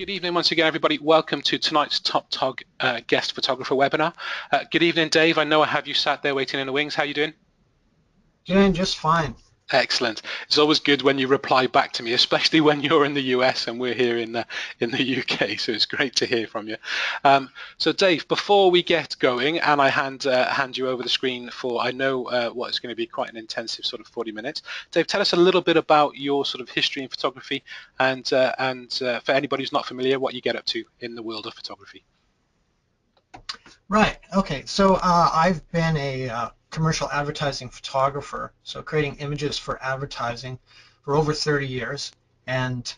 Good evening once again, everybody. Welcome to tonight's Top Tog Guest Photographer webinar. Good evening, Dave. I know I have you sat there waiting in the wings. How are you doing? Doing just fine. Excellent. It's always good when you reply back to me, especially when you're in the US and we're here in the UK. So it's great to hear from you. So Dave, before we get going, and I hand you over the screen for, I know what is going to be quite an intensive sort of 40 minutes. Dave, tell us a little bit about your sort of history in photography, and for anybody who's not familiar, what you get up to in the world of photography. Right. Okay. So I've been a commercial advertising photographer, so creating images for advertising for over 30 years. And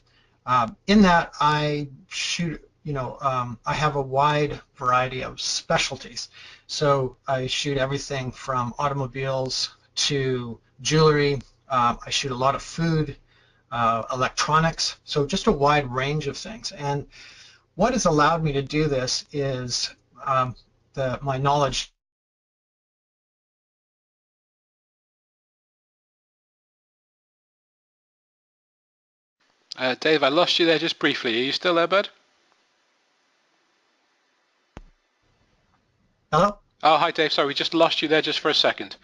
in that, I shoot, I have a wide variety of specialties. So I shoot everything from automobiles to jewelry. I shoot a lot of food, electronics, so just a wide range of things. And what has allowed me to do this is my knowledge. Dave, I lost you there just briefly. Are you still there, bud? Hello? Oh, hi, Dave. Sorry, we just lost you there just for a second.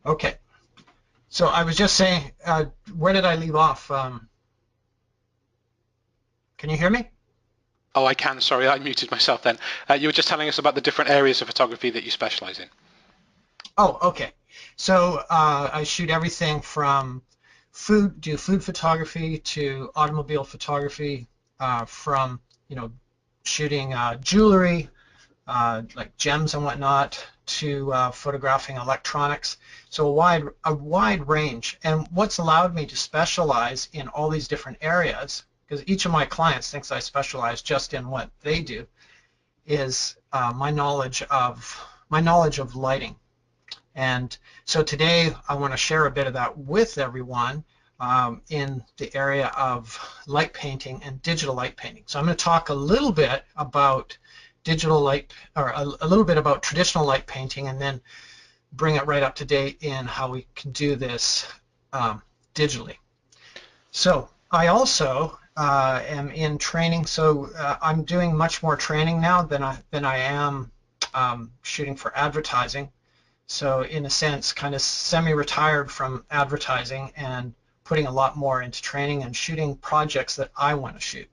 Okay. So I was just saying, where did I leave off? Can you hear me? Oh, I can. Sorry, I muted myself then. You were just telling us about the different areas of photography that you specialize in. Oh, okay. So I shoot everything from food photography to automobile photography, from shooting jewelry, like gems and whatnot, to photographing electronics. So a wide range. And what's allowed me to specialize in all these different areas, because each of my clients thinks I specialize just in what they do, is my knowledge of lighting. And so today I want to share a bit of that with everyone in the area of light painting and digital light painting. So I'm going to talk a little bit about digital light, or a little bit about traditional light painting, and then bring it right up to date in how we can do this digitally. So I also am in training, so I'm doing much more training now than I am shooting for advertising. So in a sense, kind of semi-retired from advertising and putting a lot more into training and shooting projects that I want to shoot.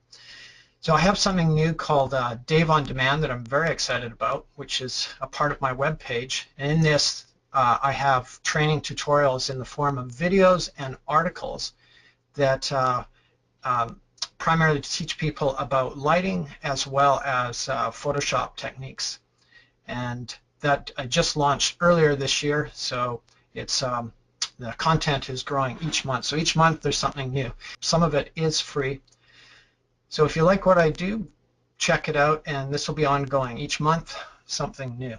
So I have something new called Dave on Demand that I'm very excited about, which is a part of my webpage. And in this, I have training tutorials in the form of videos and articles that primarily teach people about lighting as well as Photoshop techniques. And that I just launched earlier this year, so it's the content is growing each month. So each month there's something new. Some of it is free. So if you like what I do, check it out, and this will be ongoing. Each month, something new.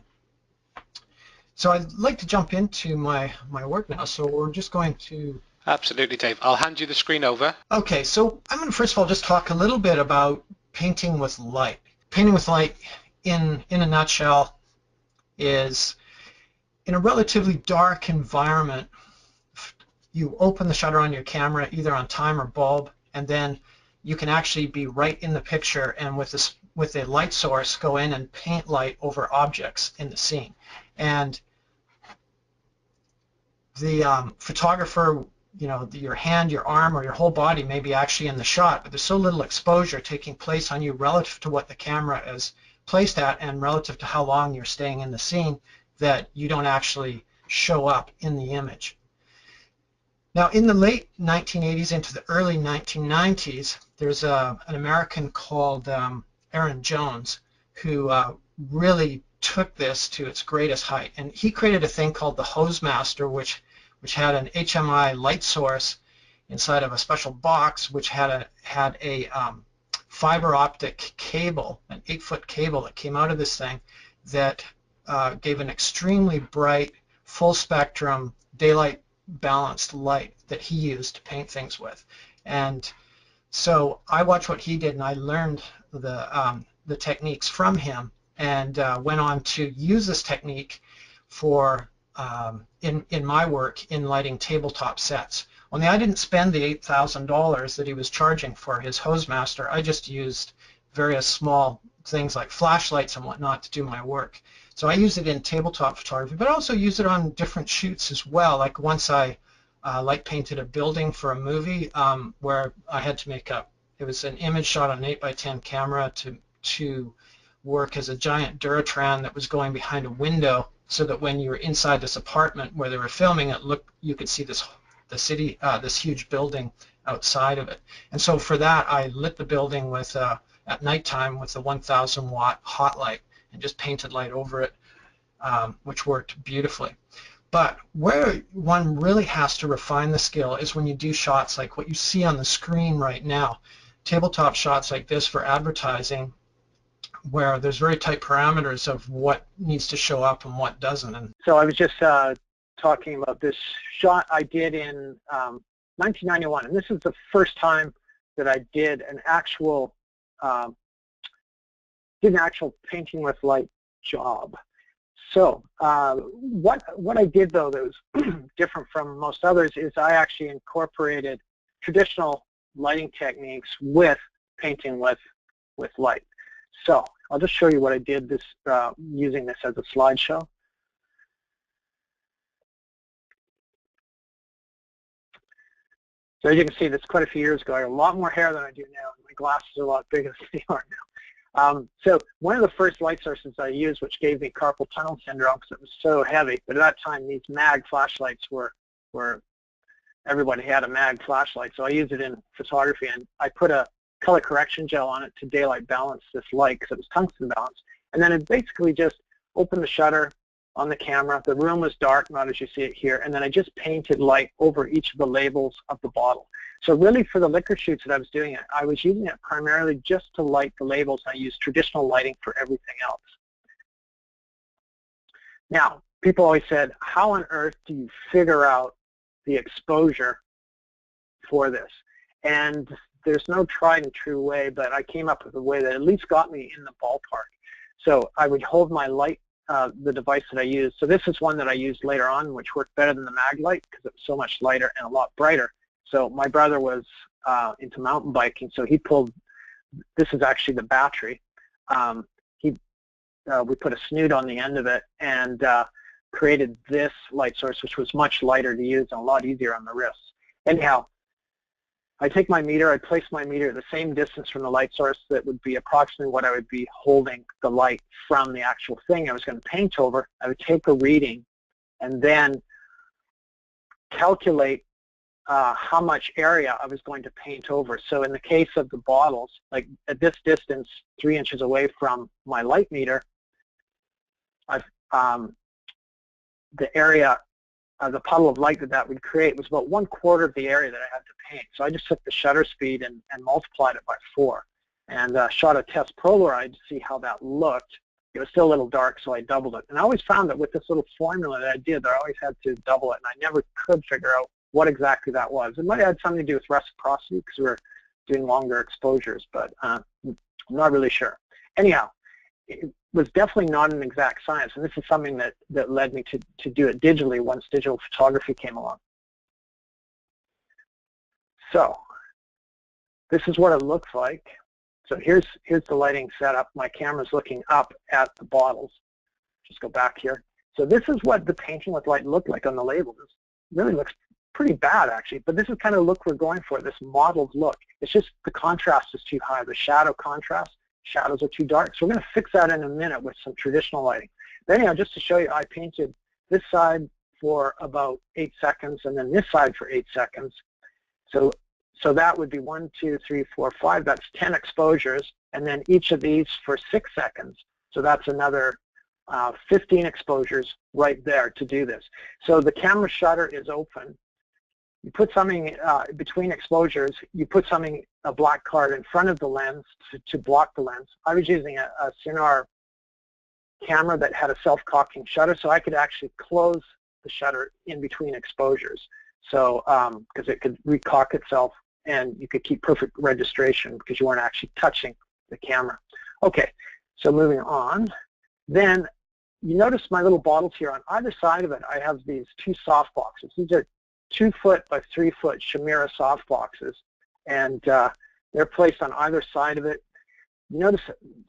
So I'd like to jump into my work now. So we're just going to... Absolutely, Dave. I'll hand you the screen over. Okay, so I'm going to first of all just talk a little bit about painting with light. Painting with light, in a nutshell, is in a relatively dark environment, you open the shutter on your camera either on time or bulb, and then you can actually be right in the picture, and with a light source go in and paint light over objects in the scene. And the photographer, your hand, your arm, or your whole body may be actually in the shot, but there's so little exposure taking place on you relative to what the camera is placed at and relative to how long you're staying in the scene that you don't actually show up in the image. Now, in the late 1980s into the early 1990s, there's an American called Aaron Jones who really took this to its greatest height. And he created a thing called the Hose Master, which had an HMI light source inside of a special box, which had a fiber optic cable, an 8-foot cable that came out of this thing that gave an extremely bright, full spectrum, daylight balanced light that he used to paint things with. And so I watched what he did, and I learned the techniques from him, and went on to use this technique for in my work in lighting tabletop sets. Only I didn't spend the $8,000 that he was charging for his Hosemaster. I just used various small things like flashlights and whatnot to do my work. So I use it in tabletop photography, but I also use it on different shoots as well. Like once I light painted a building for a movie where I had to make up. It was an image shot on an 8x10 camera to work as a giant Duratran that was going behind a window, so that when you were inside this apartment where they were filming it, you could see the city, this huge building outside of it. And so for that, I lit the building with at nighttime with a 1,000 watt hot light and just painted light over it, which worked beautifully. But where one really has to refine the skill is when you do shots like what you see on the screen right now, tabletop shots like this for advertising, where there's very tight parameters of what needs to show up and what doesn't. And so I was just talking about this shot I did in 1991, and this is the first time that I did an actual painting with light job. So what I did though that was different from most others is I actually incorporated traditional lighting techniques with painting with light. So I'll just show you what I did this using this as a slideshow. So as you can see, that's quite a few years ago. I had a lot more hair than I do now. My glasses are a lot bigger than they are now. So one of the first light sources I used, which gave me carpal tunnel syndrome because it was so heavy, but at that time these mag flashlights were everybody had a mag flashlight. So I used it in photography, and I put a color correction gel on it to daylight balance this light because it was tungsten balanced. And then it basically just opened the shutter on the camera. The room was dark, not as you see it here, and then I just painted light over each of the labels of the bottle. So really for the liquor shoots that I was doing it, I was using it primarily just to light the labels. I used traditional lighting for everything else. Now, people always said, how on earth do you figure out the exposure for this? And there's no tried and true way, but I came up with a way that at least got me in the ballpark. So I would hold my light, the device that I used. So this is one that I used later on, which worked better than the mag light because it was so much lighter and a lot brighter. So my brother was into mountain biking, so he pulled, this is actually the battery. We put a snoot on the end of it and created this light source, which was much lighter to use and a lot easier on the wrists. Anyhow, I take my meter, I place my meter at the same distance from the light source that would be approximately what I would be holding the light from the actual thing I was going to paint over. I would take a reading and then calculate how much area I was going to paint over. So in the case of the bottles, like at this distance, 3 inches away from my light meter, the area, the puddle of light that would create was about 1/4 of the area that I had to paint. So I just took the shutter speed and multiplied it by 4 and shot a test Polaroid to see how that looked. It was still a little dark, so I doubled it. And I always found that with this little formula that I did, I always had to double it, and I never could figure out what exactly that was. It might have had something to do with reciprocity because we were doing longer exposures, but I'm not really sure. Anyhow, it was definitely not an exact science, and this is something that led me to do it digitally once digital photography came along. So this is what it looks like. So here's the lighting setup. My camera's looking up at the bottles. Just go back here. So this is what the painting with light looked like on the label. This really looks pretty bad, actually, but this is kind of the look we're going for, this modeled look. It's just the contrast is too high, the shadow contrast. Shadows are too dark. So we're going to fix that in a minute with some traditional lighting. But anyhow, just to show you, I painted this side for about 8 seconds and then this side for 8 seconds. So that would be 1, 2, 3, 4, 5. That's 10 exposures. And then each of these for 6 seconds. So that's another 15 exposures right there to do this. So the camera shutter is open. You put something between exposures, you put a black card in front of the lens to block the lens. I was using a Sinar camera that had a self-cocking shutter, so I could actually close the shutter in between exposures. So, because it could recock itself and you could keep perfect registration because you weren't actually touching the camera. Okay, so moving on. Then you notice my little bottles here on either side of it, I have these 2 soft boxes. These are 2-foot by 3-foot Chimera softboxes, and they're placed on either side of it. Notice,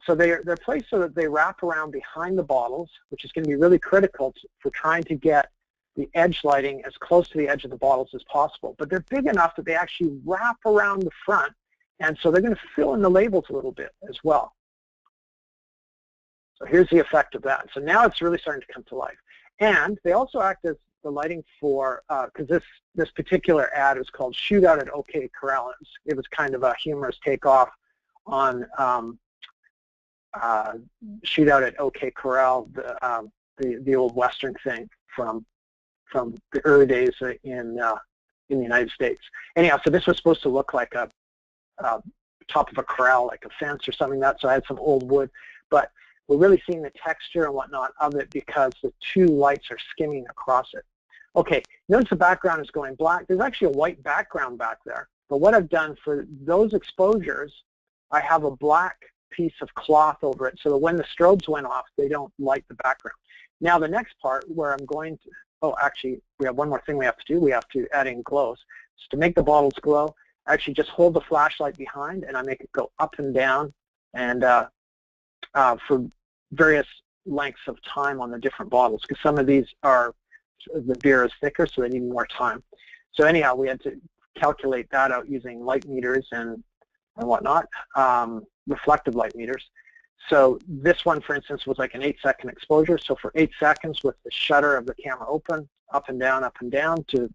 so they're placed so that they wrap around behind the bottles, which is going to be really critical for trying to get the edge lighting as close to the edge of the bottles as possible. But they're big enough that they actually wrap around the front, and so they're going to fill in the labels a little bit as well. So here's the effect of that. So now it's really starting to come to life. And they also act as the lighting for, because this particular ad is called Shootout at OK Corral. It was kind of a humorous takeoff on Shootout at OK Corral, the old Western thing from the early days in the United States. Anyhow, so this was supposed to look like a top of a corral, like a fence or something like that, so I had some old wood. But we're really seeing the texture and whatnot of it because the two lights are skimming across it. Okay, notice the background is going black. There's actually a white background back there. But what I've done for those exposures, I have a black piece of cloth over it so that when the strobes went off, they don't light the background. Now the next part where I'm going to, oh, actually, we have one more thing we have to do. We have to add in glows. So to make the bottles glow, I actually just hold the flashlight behind and I make it go up and down and for various lengths of time on the different bottles, because some of these are, the beer is thicker, so they need more time. So anyhow, we had to calculate that out using light meters and whatnot, reflective light meters. So this one, for instance, was like an 8-second exposure. So for 8 seconds with the shutter of the camera open, up and down to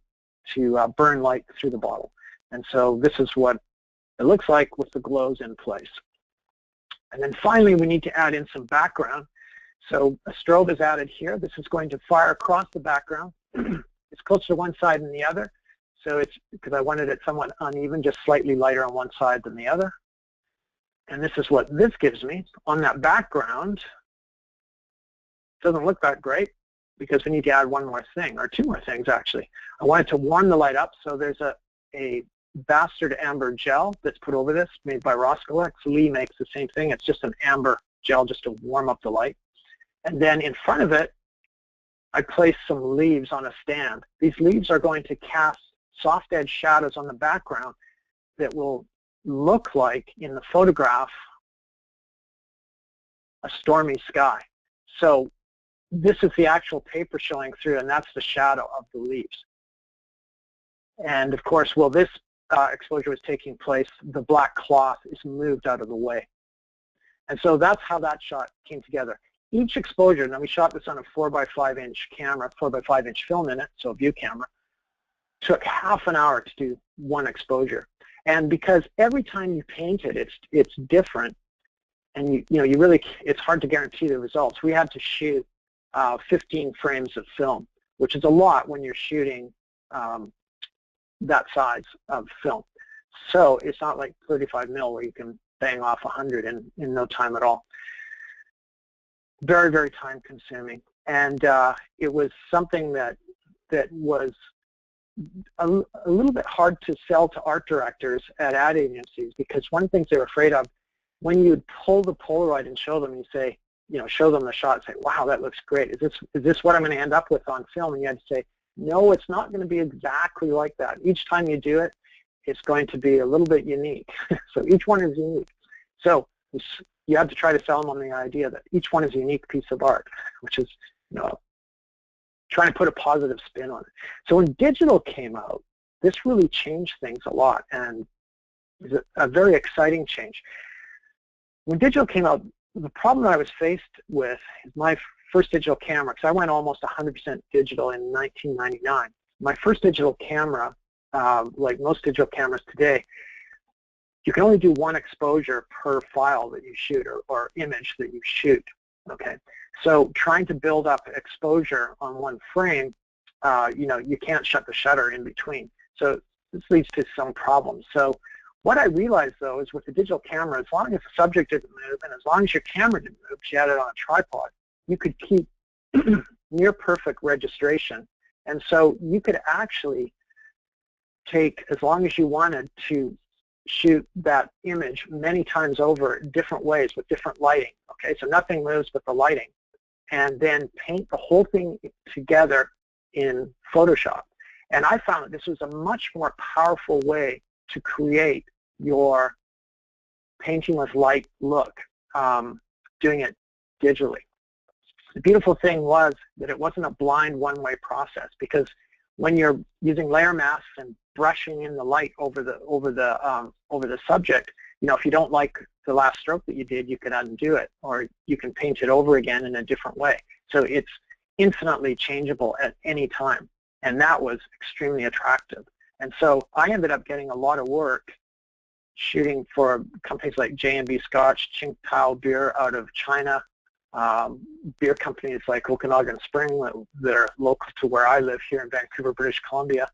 burn light through the bottle. And so this is what it looks like with the glows in place. And then finally, we need to add in some background. So a strobe is added here. This is going to fire across the background. It's closer to one side than the other. So it's because I wanted it somewhat uneven, just slightly lighter on one side than the other. And this is what this gives me on that background. It doesn't look that great because we need to add one more thing, or two more things actually. I wanted to warm the light up, so there's a bastard amber gel that's put over this, made by Roscoex. Lee makes the same thing. It's just an amber gel just to warm up the light. And then in front of it, I place some leaves on a stand. These leaves are going to cast soft edge shadows on the background that will look like, in the photograph, a stormy sky. So this is the actual paper showing through, and that's the shadow of the leaves. And of course, while this exposure was taking place, the black cloth is moved out of the way. And so that's how that shot came together. Each exposure, now we shot this on a 4x5 inch camera, 4x5 inch film in it, so a view camera, took half an hour to do one exposure. And because every time you paint it, it's different, and you really, it's hard to guarantee the results. We had to shoot 15 frames of film, which is a lot when you're shooting that size of film. So it's not like 35 mil where you can bang off 100 in no time at all. Very, very time consuming. And it was something that was a little bit hard to sell to art directors at ad agencies, because one of the things they were afraid of, when you'd pull the Polaroid and show them, you say, show them the shot, say, wow, that looks great. Is this what I'm going to end up with on film? And you had to say, no, it's not going to be exactly like that. Each time you do it, it's going to be a little bit unique. So each one is unique. So you have to try to sell them on the idea that each one is a unique piece of art, which is, trying to put a positive spin on it. So when digital came out, this really changed things a lot, and it was a very exciting change. When digital came out, the problem that I was faced with is my first digital camera, because I went almost 100% digital in 1999. My first digital camera, like most digital cameras today, you can only do one exposure per file that you shoot, or image that you shoot, okay? So trying to build up exposure on one frame, you can't shut the shutter in between. So this leads to some problems. So what I realized, though, is with the digital camera, as long as the subject didn't move and as long as your camera didn't move, because you had it on a tripod, you could keep near perfect registration. And so you could actually take, as long as you wanted, to shoot that image many times over different ways with different lighting. Okay, so nothing moves but the lighting, and then paint the whole thing together in Photoshop. And I found that this was a much more powerful way to create your painting with light look, doing it digitally. The beautiful thing was that it wasn't a blind one-way process, because when you're using layer masks and brushing in the light over the subject, you know, if you don't like the last stroke that you did, you can undo it, or you can paint it over again in a different way. So it's infinitely changeable at any time, and that was extremely attractive. And so I ended up getting a lot of work shooting for companies like J&B Scotch, Qingdao Beer out of China, beer companies like Okanagan Spring that are local to where I live here in Vancouver, British Columbia,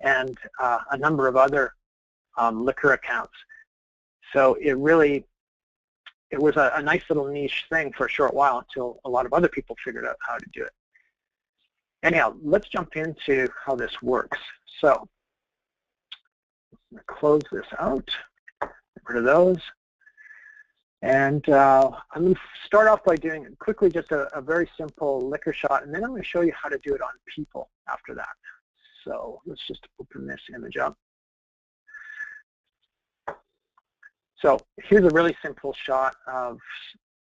and a number of other liquor accounts. So it was a nice little niche thing for a short while until a lot of other people figured out how to do it. Anyhow, let's jump into how this works. So I'm going to close this out, get rid of those. And I'm going to start off by doing quickly just a very simple liquor shot, and then I'm going to show you how to do it on people after that. So let's just open this image up. So here's a really simple shot of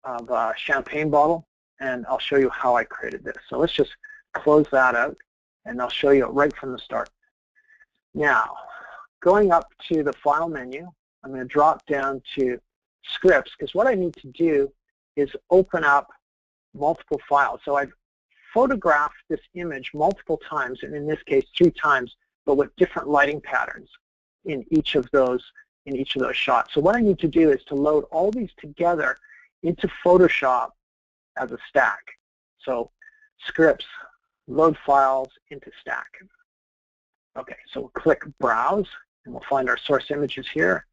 a champagne bottle, and I'll show you how I created this. So let's just close that out, and I'll show you right from the start. Now, going up to the File menu, I'm going to drop down to Scripts, because what I need to do is open up multiple files. So I've photographed this image multiple times, and in this case 3 times, but with different lighting patterns in each of those shots. So what I need to do is to load all these together into Photoshop as a stack. So Scripts, load files into stack. Okay, so we'll click Browse, and we'll find our source images here.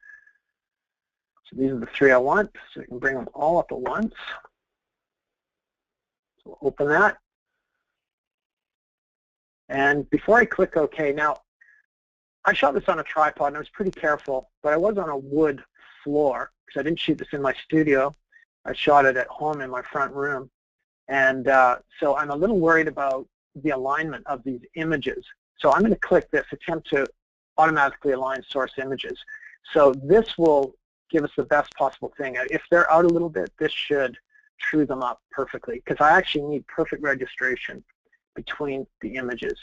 So these are the 3 I want, so we can bring them all up at once. So we'll open that. And before I click OK, now I shot this on a tripod and I was pretty careful, but I was on a wood floor because I didn't shoot this in my studio. I shot it at home in my front room. And so I'm a little worried about the alignment of these images. So I'm going to click this, attempt to automatically align source images. So this will give us the best possible thing. If they're out a little bit, this should true them up perfectly, because I actually need perfect registration between the images.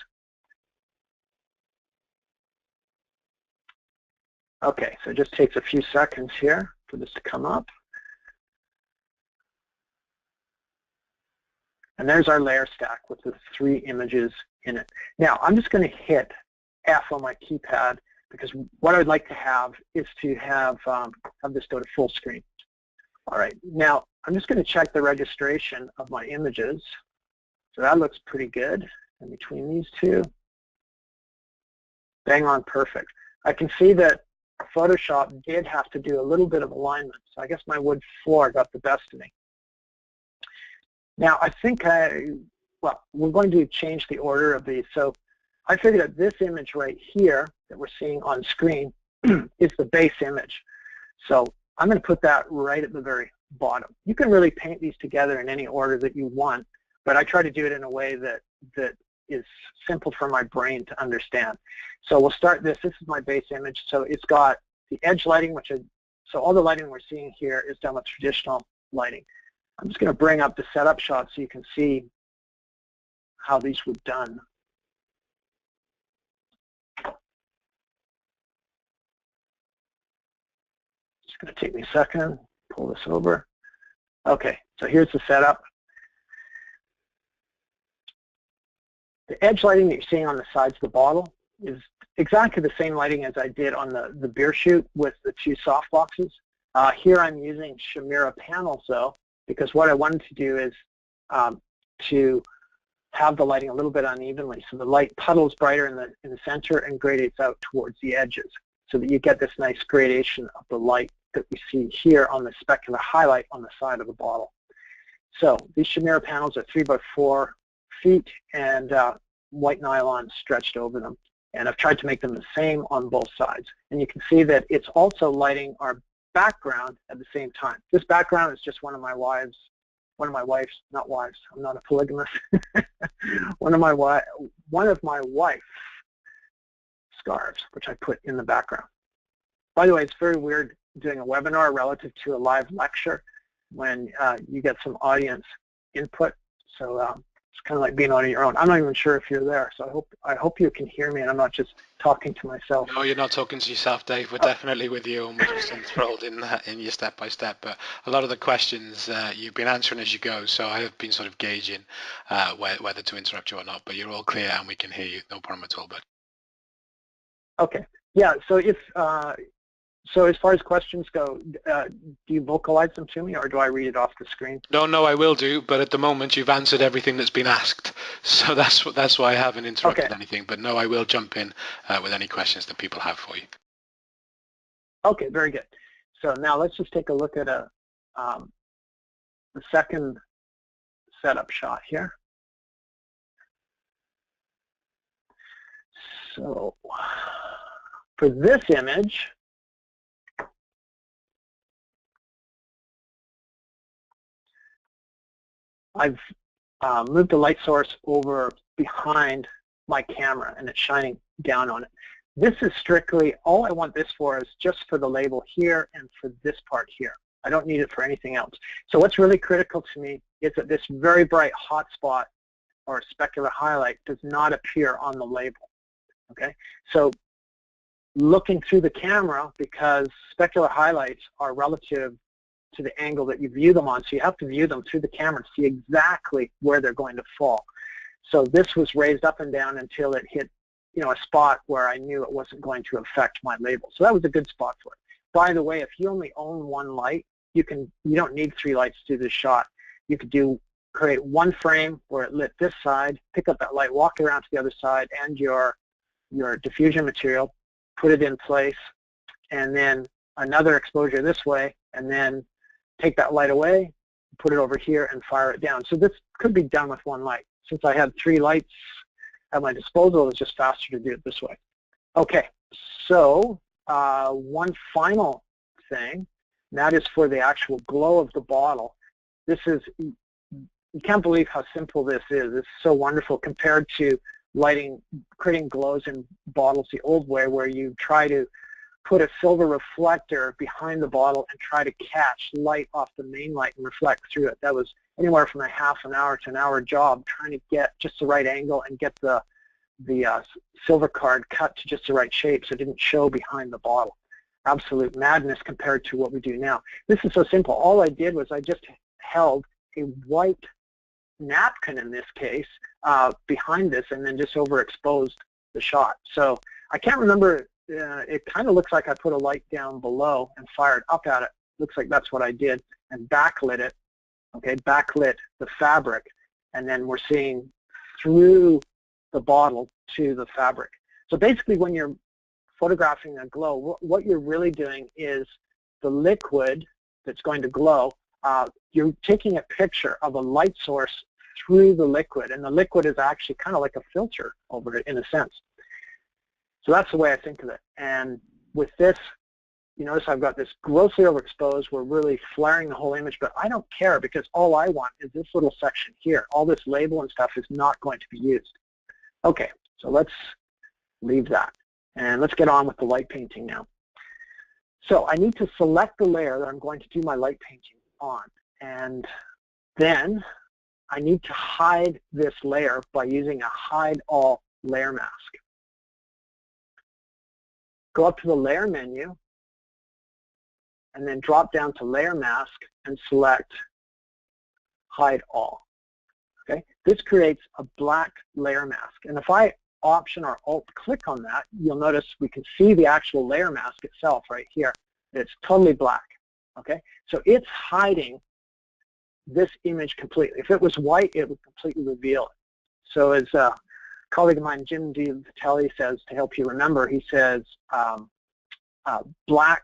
Okay, so it just takes a few seconds here for this to come up. And there's our layer stack with the 3 images in it. Now, I'm just going to hit F on my keypad, because what I'd like to have is to have this go to full screen. All right, now I'm just going to check the registration of my images. So that looks pretty good. And between these 2, bang on perfect. I can see that Photoshop did have to do a little bit of alignment, so I guess my wood floor got the best of me. Now I think well, we're going to change the order of these. So I figured that this image right here that we're seeing on screen is the base image. So I'm going to put that right at the very bottom. You can really paint these together in any order that you want, but I try to do it in a way that is simple for my brain to understand. So we'll start this. This is my base image. So it's got the edge lighting, so all the lighting we're seeing here is done with traditional lighting. I'm just going to bring up the setup shot so you can see how these were done. It's going to take me a second. Pull this over. Okay, so here's the setup. The edge lighting that you're seeing on the sides of the bottle is exactly the same lighting as I did on the beer shoot with the 2 soft boxes. Here I'm using Chimera panels though, because what I wanted to do is to have the lighting a little bit unevenly. So the light puddles brighter in the center and gradates out towards the edges, so that you get this nice gradation of the light that we see here on the specular highlight on the side of the bottle. So these Chimera panels are 3 by 4 feet and white nylon stretched over them. And I've tried to make them the same on both sides. And you can see that it's also lighting our background at the same time. This background is just one of my wife's, not wives, I'm not a polygamist, one of my wife scarves, which I put in the background. By the way, it's very weird doing a webinar relative to a live lecture when you get some audience input. So it's kind of like being on your own. I'm not even sure if you're there, so I hope you can hear me and I'm not just talking to myself. No, you're not talking to yourself, Dave. We're definitely with you, and we're just enthralled in your step-by-step. But a lot of the questions you've been answering as you go, so I have been sort of gauging whether to interrupt you or not. But you're all clear and we can hear you. No problem at all, bud. Okay. Yeah. So so as far as questions go, do you vocalize them to me, or do I read it off the screen? No, I will do. But at the moment, you've answered everything that's been asked, so that's why I haven't interrupted anything. But no, I will jump in with any questions that people have for you. Okay, very good. So now let's just take a look at the second setup shot here. So for this image, I've moved the light source over behind my camera and it's shining down on it. This is strictly, all I want this for is just for the label here and for this part here. I don't need it for anything else. So what's really critical to me is that this very bright hot spot or specular highlight does not appear on the label. Okay, so looking through the camera, because specular highlights are relative to the angle that you view them on, so you have to view them through the camera to see exactly where they're going to fall. So this was raised up and down until it hit, a spot where I knew it wasn't going to affect my label. So that was a good spot for it. By the way, if you only own one light, you don't need 3 lights to do this shot. You could create one frame where it lit this side, pick up that light, walk around to the other side, and your diffusion material, put it in place, and then another exposure this way, and then take that light away, put it over here, and fire it down. So this could be done with one light. Since I had 3 lights at my disposal, it was just faster to do it this way. Okay, so one final thing, and that is for the actual glow of the bottle. This is, you can't believe how simple this is. It's so wonderful compared to creating glows in bottles the old way, where you try to put a silver reflector behind the bottle and try to catch light off the main light and reflect through it. That was anywhere from a half an hour to an hour job trying to get just the right angle and get the silver card cut to just the right shape so it didn't show behind the bottle. Absolute madness compared to what we do now. This is so simple. All I did was I just held a white napkin, in this case, behind this, and then just overexposed the shot. So I can't remember. It kind of looks like I put a light down below and fired up at it. Looks like that's what I did, and backlit it. Okay, backlit the fabric, and then we're seeing through the bottle to the fabric. So basically, when you're photographing a glow, what you're really doing is the liquid that's going to glow, you're taking a picture of a light source through the liquid, and the liquid is actually kind of like a filter over it in a sense. So that's the way I think of it. And with this, you notice I've got this grossly overexposed. We're really flaring the whole image, but I don't care because all I want is this little section here. All this label and stuff is not going to be used. Okay, so let's leave that. And let's get on with the light painting now. So I need to select the layer that I'm going to do my light painting on. And then I need to hide this layer by using a hide all layer mask. Go up to the layer menu and then drop down to layer mask and select hide all. Okay, this creates a black layer mask, and if I option or alt click on that, you'll notice we can see the actual layer mask itself right here. It's totally black. Okay, so it's hiding this image completely. If it was white, it would completely reveal it. So as a colleague of mine, Jim D. Vitelli, says, to help you remember, he says black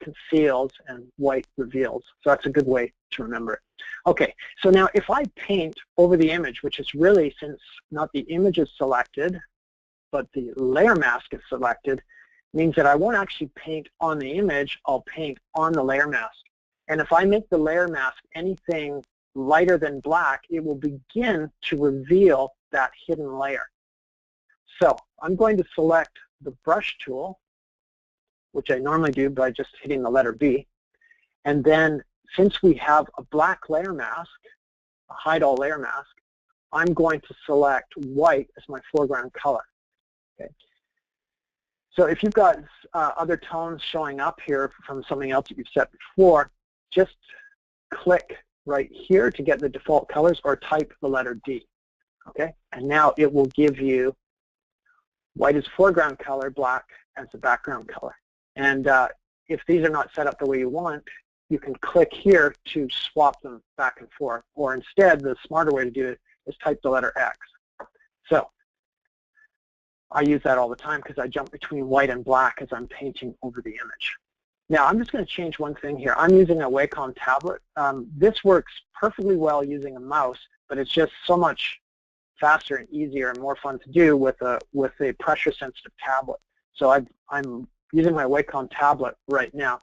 conceals and white reveals. So that's a good way to remember it. Okay, so now if I paint over the image, which is really, since not the image is selected, but the layer mask is selected, means that I won't actually paint on the image, I'll paint on the layer mask. And if I make the layer mask anything lighter than black, it will begin to reveal that hidden layer. So I'm going to select the brush tool, which I normally do by just hitting the letter B. And then since we have a black layer mask, a hide all layer mask, I'm going to select white as my foreground color. Okay. So if you've got other tones showing up here from something else that you've set before, just click right here to get the default colors or type the letter D. Okay, and now it will give you white as foreground color, black as the background color. And if these are not set up the way you want, you can click here to swap them back and forth. Or instead, the smarter way to do it is type the letter X. So I use that all the time because I jump between white and black as I'm painting over the image. Now I'm just going to change one thing here. I'm using a Wacom tablet. This works perfectly well using a mouse, but it's just so much faster and easier and more fun to do with a pressure-sensitive tablet. So I'm using my Wacom tablet right now.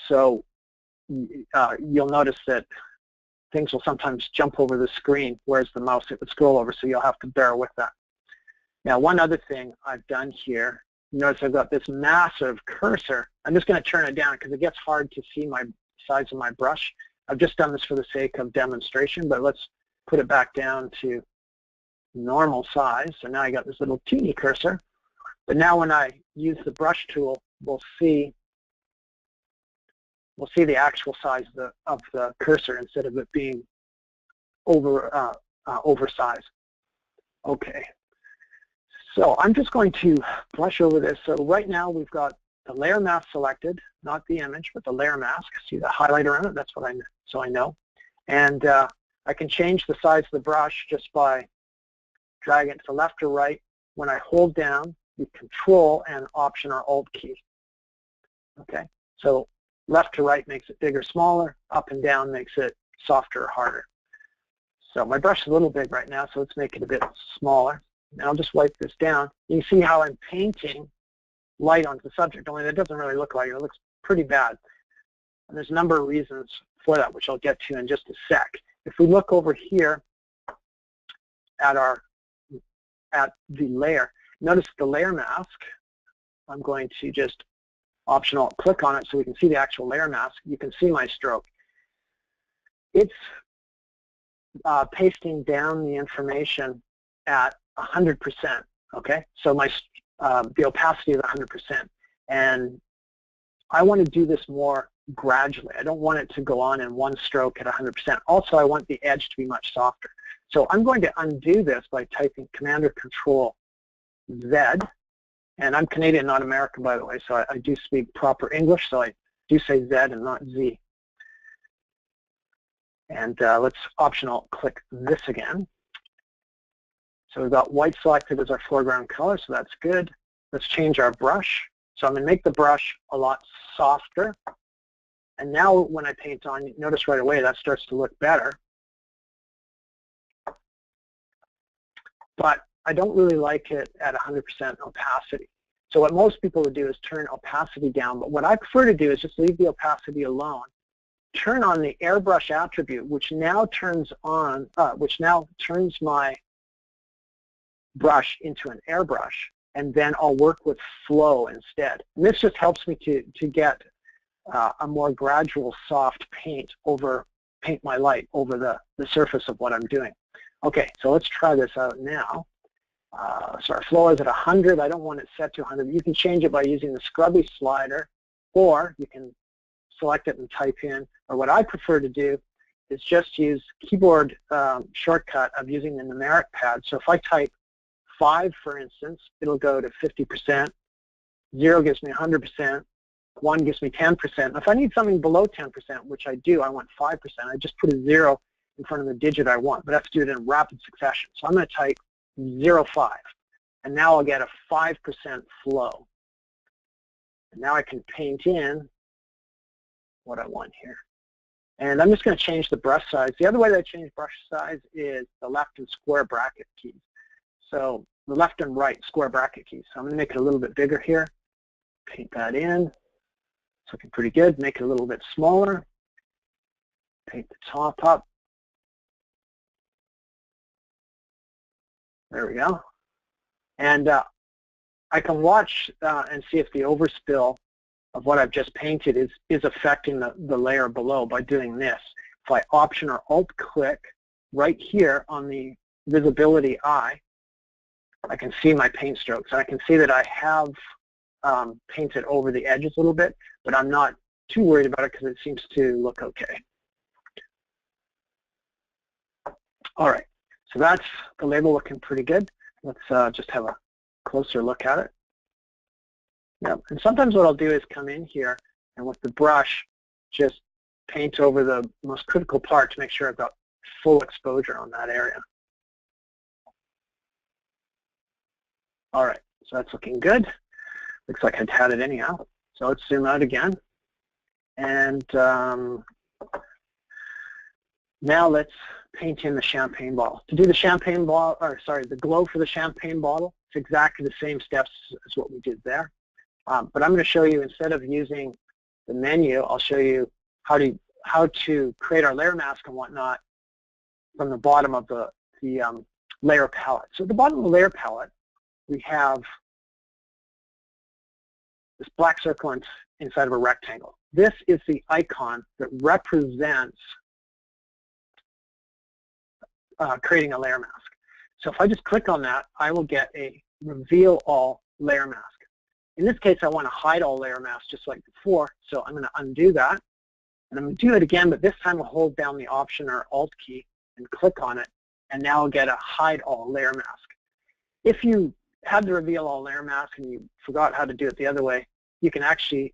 So you'll notice that things will sometimes jump over the screen, whereas the mouse it would scroll over, so you'll have to bear with that. Now, one other thing I've done here, notice I've got this massive cursor. I'm just going to turn it down because it gets hard to see my size of my brush. I've just done this for the sake of demonstration, but let's put it back down to normal size. So now I got this little teeny cursor. But now when I use the brush tool, we'll see the actual size of the cursor instead of it being oversized. Okay. So I'm just going to brush over this. So right now we've got the layer mask selected, not the image, but the layer mask. See the highlighter on it? That's what so I know. And I can change the size of the brush just by dragging it to left or right. When I hold down the Control and Option or Alt key. Okay. So left to right makes it bigger, smaller. Up and down makes it softer or harder. So my brush is a little big right now, so let's make it a bit smaller. And I'll just wipe this down. You can see how I'm painting light onto the subject, only that doesn't really look like it. It looks pretty bad. And there's a number of reasons for that, which I'll get to in just a sec. If we look over here at the layer, notice the layer mask. I'm going to just Option-Alt click on it so we can see the actual layer mask. You can see my stroke. It's pasting down the information at 100%. Okay, so the opacity is 100%, and I want to do this more gradually. I don't want it to go on in one stroke at 100%. Also, I want the edge to be much softer. So I'm going to undo this by typing Command or Control Z. And I'm Canadian, not American, by the way, so I do speak proper English, so I do say Z and not Z. And let's Option-Alt click this again. So we've got white selected as our foreground color, so that's good. Let's change our brush. So I'm going to make the brush a lot softer. And now when I paint on, you notice right away that starts to look better. But I don't really like it at 100% opacity. So what most people would do is turn opacity down. But what I prefer to do is just leave the opacity alone. Turn on the airbrush attribute, which now turns my brush into an airbrush, and then I'll work with flow instead. And this just helps me to get a more gradual soft paint my light over the surface of what I'm doing. Okay, so let's try this out now. So our flow is at 100. I don't want it set to 100. You can change it by using the scrubby slider, or you can select it and type in, or what I prefer to do is just use keyboard shortcut of using the numeric pad. So if I type 5, for instance, it'll go to 50%, 0 gives me 100%, 1 gives me 10%. And if I need something below 10%, which I do, I want 5%, I just put a 0 in front of the digit I want, but I have to do it in rapid succession. So I'm going to type 0.5, and now I'll get a 5% flow. And now I can paint in what I want here. And I'm just going to change the brush size. The other way that I change brush size is the left and square bracket keys. So the left and right square bracket keys. So I'm going to make it a little bit bigger here. Paint that in. It's looking pretty good. Make it a little bit smaller. Paint the top up. There we go. And I can watch and see if the overspill of what I've just painted is affecting the layer below by doing this. If I Option or Alt click right here on the visibility eye, I can see my paint strokes. And I can see that I have painted over the edges a little bit, but I'm not too worried about it because it seems to look okay. All right, so that's the label looking pretty good. Let's just have a closer look at it. Yep. And sometimes what I'll do is come in here and with the brush just paint over the most critical part to make sure I've got full exposure on that area. All right, so that's looking good. Looks like I'd had it anyhow. So let's zoom out again. And now let's paint in the champagne bottle. To do the champagne bottle, or sorry, the glow for the champagne bottle, it's exactly the same steps as what we did there. But I'm going to show you, instead of using the menu, I'll show you how to create our layer mask and whatnot from the bottom of the layer palette. So at the bottom of the layer palette, we have this black circle inside of a rectangle. This is the icon that represents creating a layer mask. So if I just click on that, I will get a Reveal All layer mask. In this case, I want to hide all layer masks just like before, so I'm going to undo that. And I'm going to do it again, but this time I'll hold down the Option or Alt key and click on it, and now I'll get a Hide All layer mask. If you had the Reveal All layer mask and you forgot how to do it the other way, you can actually,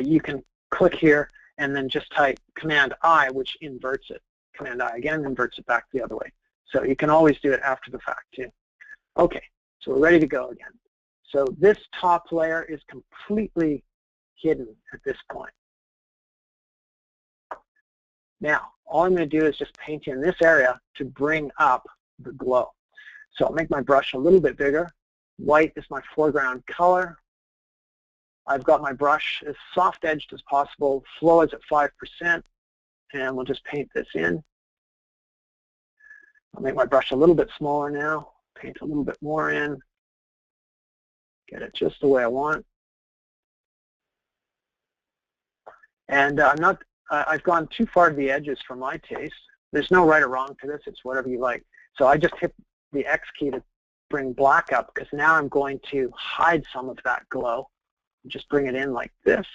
you can click here and then just type Command-I, which inverts it. Command-I again inverts it back the other way. So you can always do it after the fact too. Okay, so we're ready to go again. So this top layer is completely hidden at this point. Now, all I'm going to do is just paint in this area to bring up the glow. So I'll make my brush a little bit bigger. White is my foreground color. I've got my brush as soft edged as possible. Flow is at 5%, and we'll just paint this in. I'll make my brush a little bit smaller now. Paint a little bit more in. Get it just the way I want. And I've gone too far to the edges for my taste. There's no right or wrong to this. It's whatever you like. So I just hit the X key to bring black up, because now I'm going to hide some of that glow. Just bring it in like this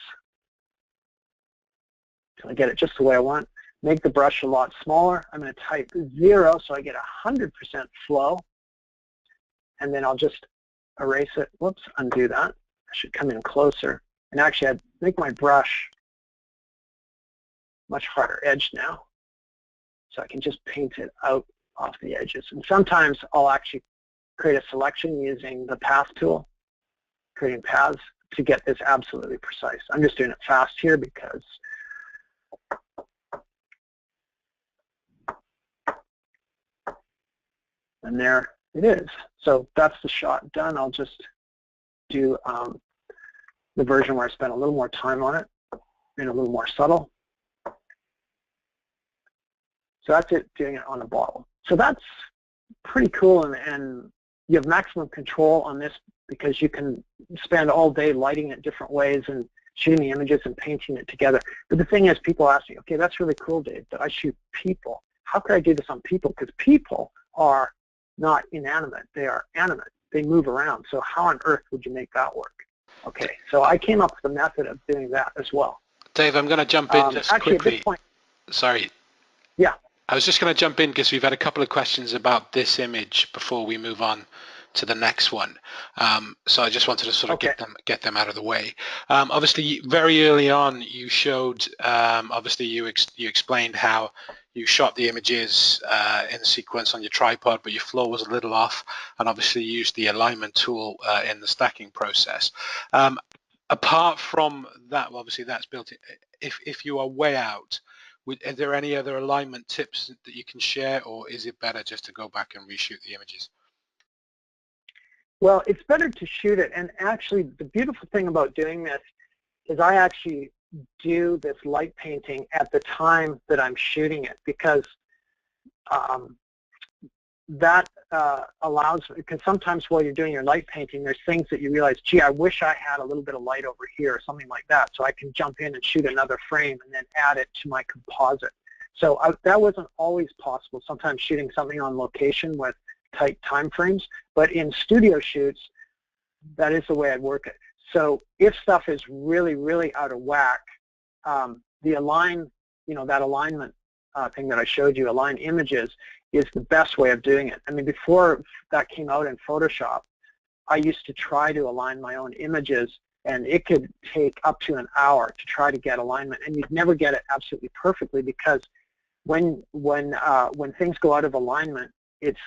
until I get it just the way I want. Make the brush a lot smaller. I'm going to type 0 so I get 100% flow. And then I'll just erase it. Whoops, undo that. I should come in closer. And actually, I'd make my brush much harder edged now, so I can just paint it out off the edges. And sometimes I'll actually create a selection using the path tool, creating paths to get this absolutely precise. I'm just doing it fast here because and there it is. So that's the shot done. I'll just do the version where I spent a little more time on it and a little more subtle. So that's it, doing it on a bottle. So that's pretty cool, and you have maximum control on this because you can spend all day lighting it different ways and shooting the images and painting it together. But the thing is, people ask me, okay, that's really cool, Dave, but I shoot people. How could I do this on people? Because people are not inanimate, they are animate. They move around. So how on earth would you make that work? Okay, so I came up with a method of doing that as well. Dave, I'm going to jump in just actually, quickly. At this point, sorry. Yeah. I was just going to jump in because we've had a couple of questions about this image before we move on to the next one. So I just wanted to sort of get them out of the way. Obviously, very early on, you showed, obviously you explained how you shot the images in sequence on your tripod, but your flow was a little off, and obviously you used the alignment tool in the stacking process. Apart from that, obviously that's built in. If you are way out, are there any other alignment tips that you can share, or is it better just to go back and reshoot the images? Well, it's better to shoot it, and actually the beautiful thing about doing this is I actually do this light painting at the time that I'm shooting it, because that allows, because sometimes while you're doing your light painting, there's things that you realize, gee, I wish I had a little bit of light over here or something like that, so I can jump in and shoot another frame and then add it to my composite. So that wasn't always possible. Sometimes shooting something on location with tight time frames, but in studio shoots, that is the way I'd work it. So if stuff is really, really out of whack, the align, that alignment thing that I showed you, align images, is the best way of doing it. I mean, before that came out in Photoshop, I used to try to align my own images, and it could take up to an hour to try to get alignment, and you'd never get it absolutely perfectly, because when things go out of alignment, it's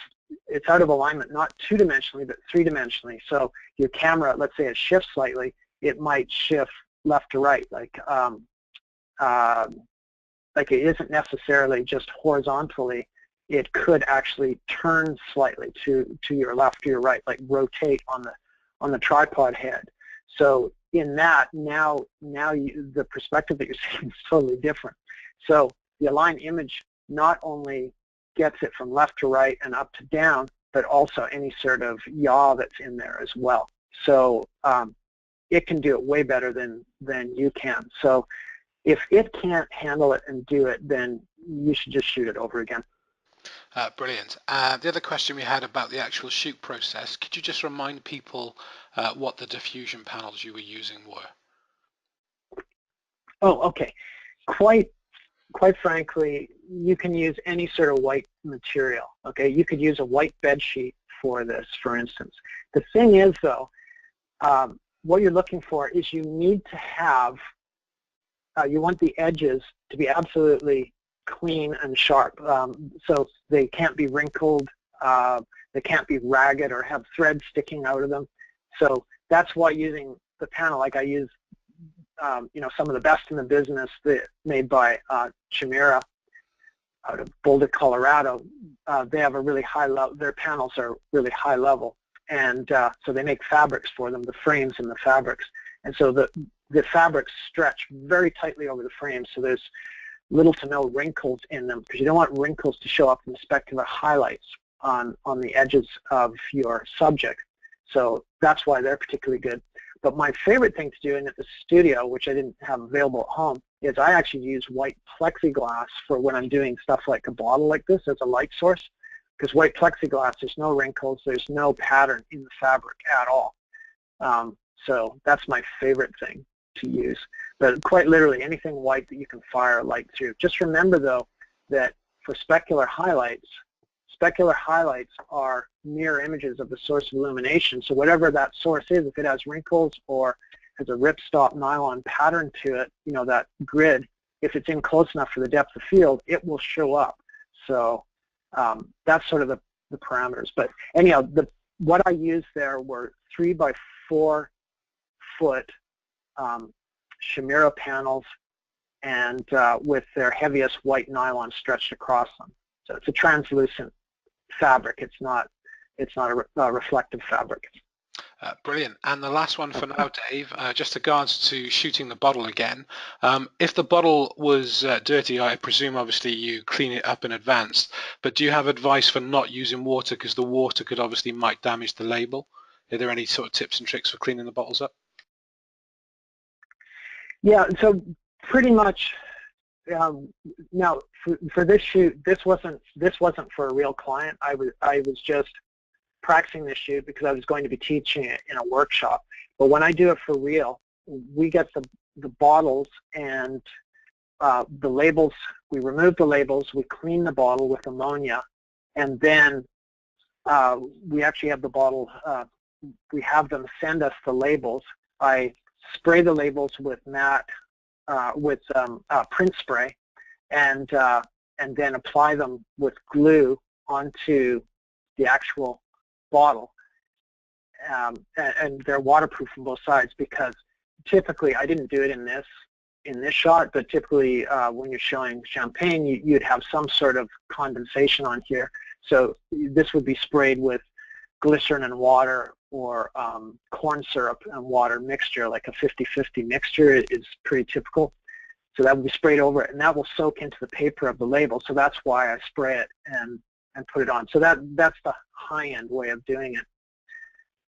out of alignment not two-dimensionally but three-dimensionally. So your camera, let's say it shifts slightly, it might shift left to right, like it isn't necessarily just horizontally. It could actually turn slightly to your left or your right, like rotate on the tripod head. So in that, now the perspective that you're seeing is totally different. So the align image not only gets it from left to right and up to down, but also any sort of yaw that's in there as well. So it can do it way better than you can. So if it can't handle it and do it, then you should just shoot it over again. Brilliant. The other question we had about the actual shoot process, could you just remind people what the diffusion panels you were using were? Oh, okay. Quite frankly, you can use any sort of white material. Okay, you could use a white bed sheet for this, for instance. The thing is, though, what you're looking for is you need to have, you want the edges to be absolutely clean and sharp. So they can't be wrinkled, they can't be ragged or have threads sticking out of them. So that's why using the panel, like I use, some of the best in the business made by Chimera out of Boulder, Colorado. They have a really high level, their panels are really high level, and so they make fabrics for them, the frames and the fabrics. And so the fabrics stretch very tightly over the frames, so there's little to no wrinkles in them, because you don't want wrinkles to show up in the specular highlights on the edges of your subject. So that's why they're particularly good. But my favorite thing to do in the studio, which I didn't have available at home, is I actually use white plexiglass for when I'm doing stuff like a bottle like this as a light source, because white plexiglass, there's no wrinkles, there's no pattern in the fabric at all. So that's my favorite thing to use. But quite literally, anything white that you can fire light through. Just remember, though, that for specular highlights are mirror images of the source of illumination. So whatever that source is, if it has wrinkles or has a ripstop nylon pattern to it, that grid, if it's in close enough for the depth of field, it will show up. So that's sort of the parameters. But anyhow, what I used there were 3 by 4 foot Chimera panels, and with their heaviest white nylon stretched across them. So it's a translucent fabric. It's not a reflective fabric. Brilliant. And the last one for now, Dave, just regards to shooting the bottle again. If the bottle was dirty, I presume obviously you clean it up in advance, but do you have advice for not using water, because the water could obviously might damage the label? Are there any sort of tips and tricks for cleaning the bottles up? Yeah, so pretty much now for this shoot, this wasn't for a real client. I was just practicing this shoot because I was going to be teaching it in a workshop. But when I do it for real, we get the bottles and the labels. We remove the labels, we clean the bottle with ammonia, and then we actually have the bottle. We have them send us the labels. I spray the labels with matte, print spray, and then apply them with glue onto the actual bottle, and they're waterproof on both sides, because typically, I didn't do it in this shot, but typically when you're showing champagne, you'd have some sort of condensation on here. So this would be sprayed with glycerin and water, or corn syrup and water mixture, like a 50-50 mixture is pretty typical. So that will be sprayed over it, and that will soak into the paper of the label. So that's why I spray it and and put it on. So that's the high-end way of doing it.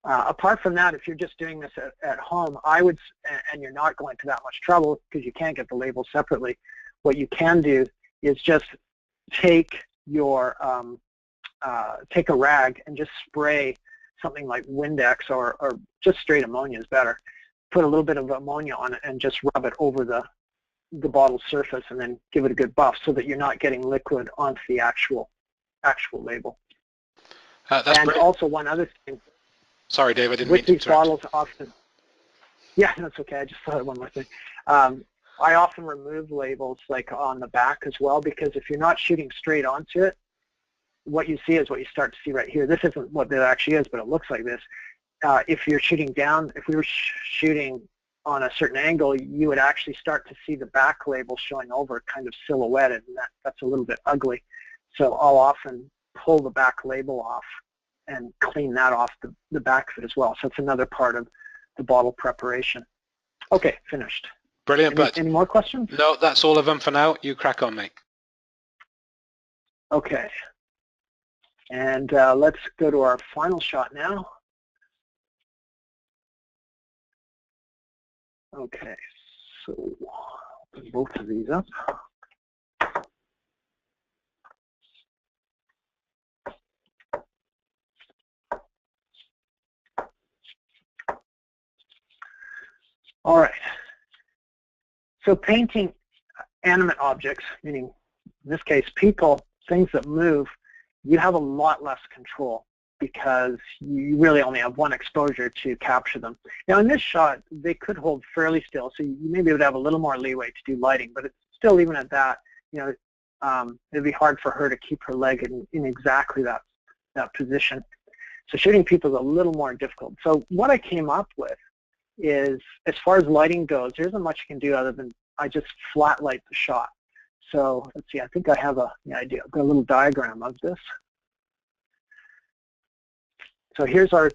Apart from that, if you're just doing this at home, and you're not going to that much trouble because you can't get the labels separately, what you can do is just take your take a rag and just spray something like Windex or just straight ammonia is better. Put a little bit of ammonia on it and just rub it over the bottle surface, and then give it a good buff so that you're not getting liquid onto the actual label. That's and brilliant. Also one other thing. Sorry, Dave, I didn't mean with to these interrupt. bottles often. Yeah, that's okay. I just thought of one more thing. I often remove labels like on the back as well, because if you're not shooting straight onto it, what you see is what you start to see right here. This isn't what it actually is, but it looks like this. If you're shooting down, if we were shooting on a certain angle, you would actually start to see the back label showing over, kind of silhouetted, and that's a little bit ugly. So I'll often pull the back label off and clean that off the back of it as well. So it's another part of the bottle preparation. Okay, finished. Brilliant. Any more questions? No, that's all of them for now. You crack on, mate. Okay. And let's go to our final shot now. Okay, so open both of these up. All right. So painting animate objects, meaning in this case people, things that move, you have a lot less control because you really only have one exposure to capture them. Now in this shot, they could hold fairly still, so you maybe would have a little more leeway to do lighting, but it's still, even at that, you know, it'd be hard for her to keep her leg in exactly that position. So shooting people is a little more difficult. So what I came up with is, as far as lighting goes, there isn't much you can do other than I just flat light the shot. So let's see, I think I have the idea. I've got a little diagram of this. So here's our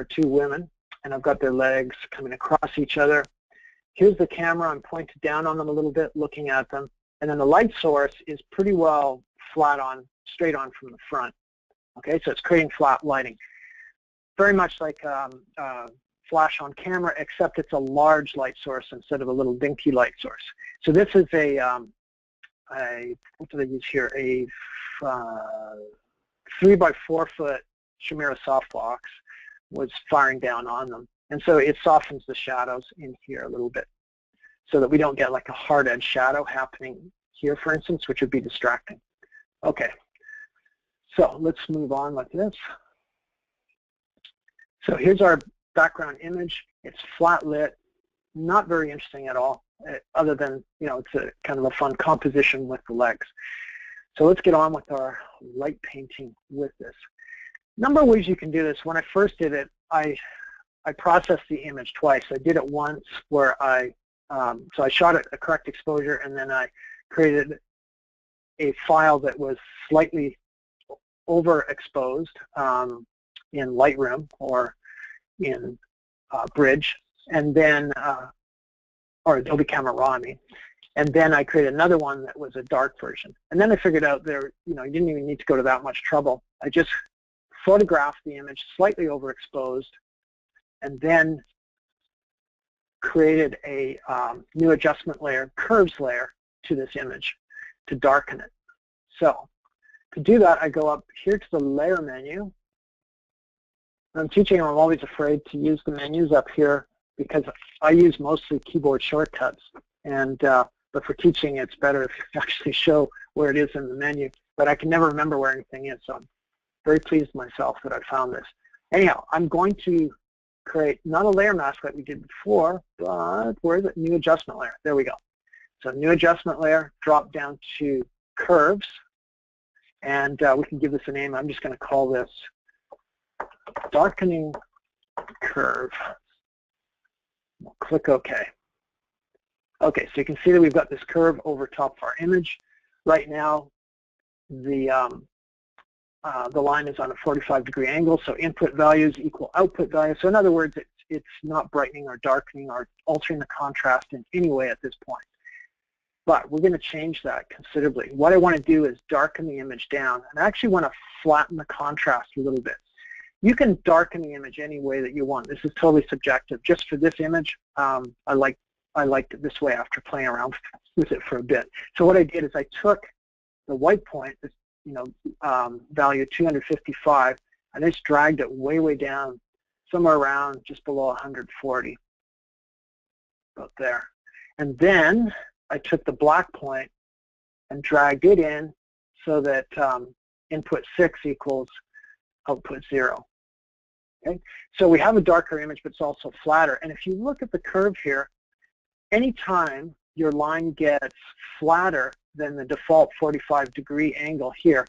two women, and I've got their legs coming across each other. Here's the camera. I'm pointed down on them a little bit, looking at them. And then the light source is pretty well flat on, straight on from the front. Okay, so it's creating flat lighting. Very much like flash on camera, except it's a large light source instead of a little dinky light source. So this is what do they use here? A 3 by 4 foot Shimera softbox was firing down on them. And so it softens the shadows in here a little bit so that we don't get like a hard edge shadow happening here, for instance, which would be distracting. Okay, so let's move on like this. So here's our background image. It's flat lit, not very interesting at all, other than, you know, it's a kind of a fun composition with the legs. So let's get on with our light painting with this. Number of ways you can do this. When I first did it, I processed the image twice. I did it once where so I shot at a correct exposure, and then I created a file that was slightly overexposed in Lightroom or in Bridge, and then or Adobe Camera Raw, I mean. And then I created another one that was a dark version. And then I figured out there, you know, you didn't even need to go to that much trouble. I just photographed the image slightly overexposed, and then created a new adjustment layer, curves layer, to this image to darken it. So to do that, I go up here to the layer menu. I'm teaching, I'm always afraid to use the menus up here because I use mostly keyboard shortcuts. And but for teaching, it's better if you actually show where it is in the menu. But I can never remember where anything is, so I'm very pleased with myself that I found this. Anyhow, I'm going to create not a layer mask like we did before, but where is it? New adjustment layer. There we go. So new adjustment layer, drop down to curves, and we can give this a name. I'm just going to call this darkening curve. We'll click OK. Okay, so you can see that we've got this curve over top of our image. Right now, the line is on a 45-degree angle, so input values equal output values. So in other words, it's not brightening or darkening or altering the contrast in any way at this point. But we're going to change that considerably. What I want to do is darken the image down, and I actually want to flatten the contrast a little bit. You can darken the image any way that you want. This is totally subjective. Just for this image, I liked it this way after playing around with it for a bit. So what I did is I took the white point, this, value 255, and I just dragged it way down, somewhere around just below 140, about there. And then I took the black point and dragged it in so that input 6 equals output 0. Okay? So we have a darker image, but it's also flatter. And if you look at the curve here, anytime your line gets flatter than the default 45-degree angle here,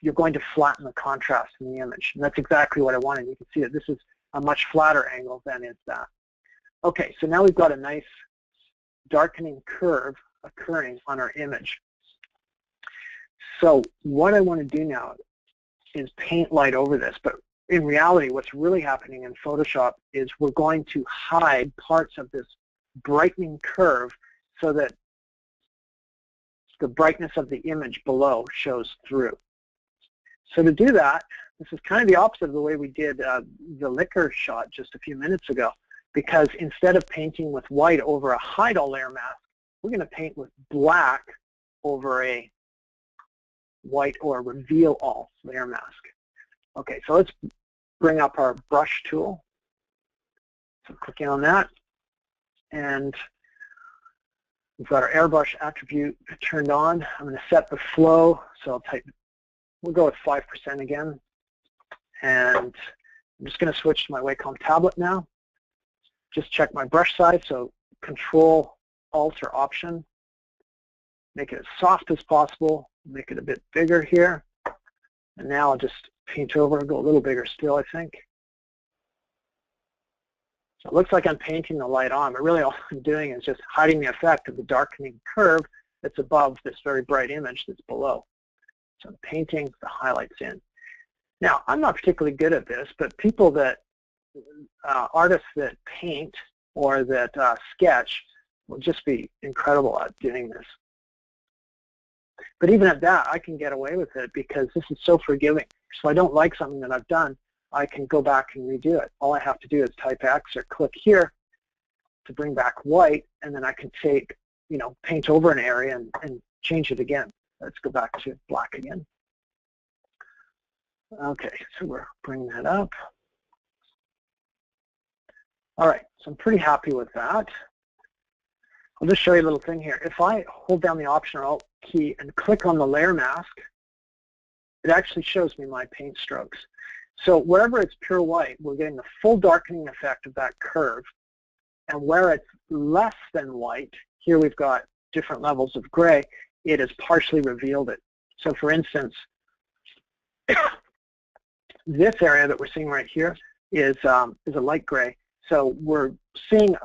you're going to flatten the contrast in the image. And that's exactly what I wanted. You can see that this is a much flatter angle than is that. Okay, so now we've got a nice darkening curve occurring on our image. So what I want to do now is paint light over this, but in reality what's really happening in Photoshop is we're going to hide parts of this brightening curve so that the brightness of the image below shows through. So to do that, this is kind of the opposite of the way we did the liquor shot just a few minutes ago, because instead of painting with white over a hide all layer mask, we're going to paint with black over a white or reveal all layer mask. Okay, so let's bring up our brush tool. So clicking on that, and we've got our airbrush attribute turned on. I'm going to set the flow, so I'll type, we'll go with 5% again, and I'm just going to switch to my Wacom tablet now. Just check my brush size, so Control, Alt, or Option. Make it as soft as possible. Make it a bit bigger here. And now I'll just paint over, go a little bigger still, I think. So it looks like I'm painting the light on, but really all I'm doing is just hiding the effect of the darkening curve that's above this very bright image that's below. So I'm painting the highlights in. Now, I'm not particularly good at this, but people that, artists that paint or that sketch will just be incredible at doing this. But even at that, I can get away with it because this is so forgiving. So if I don't like something that I've done, I can go back and redo it. All I have to do is type X or click here to bring back white, and then I can take, paint over an area and change it again. Let's go back to black again. Okay, so we're bringing that up. All right, so I'm pretty happy with that. I'll just show you a little thing here. If I hold down the Option or Alt key and click on the layer mask, it actually shows me my paint strokes. So wherever it's pure white, we're getting the full darkening effect of that curve. And where it's less than white, here we've got different levels of gray, it has partially revealed it. So for instance, this area that we're seeing right here is a light gray. So we're seeing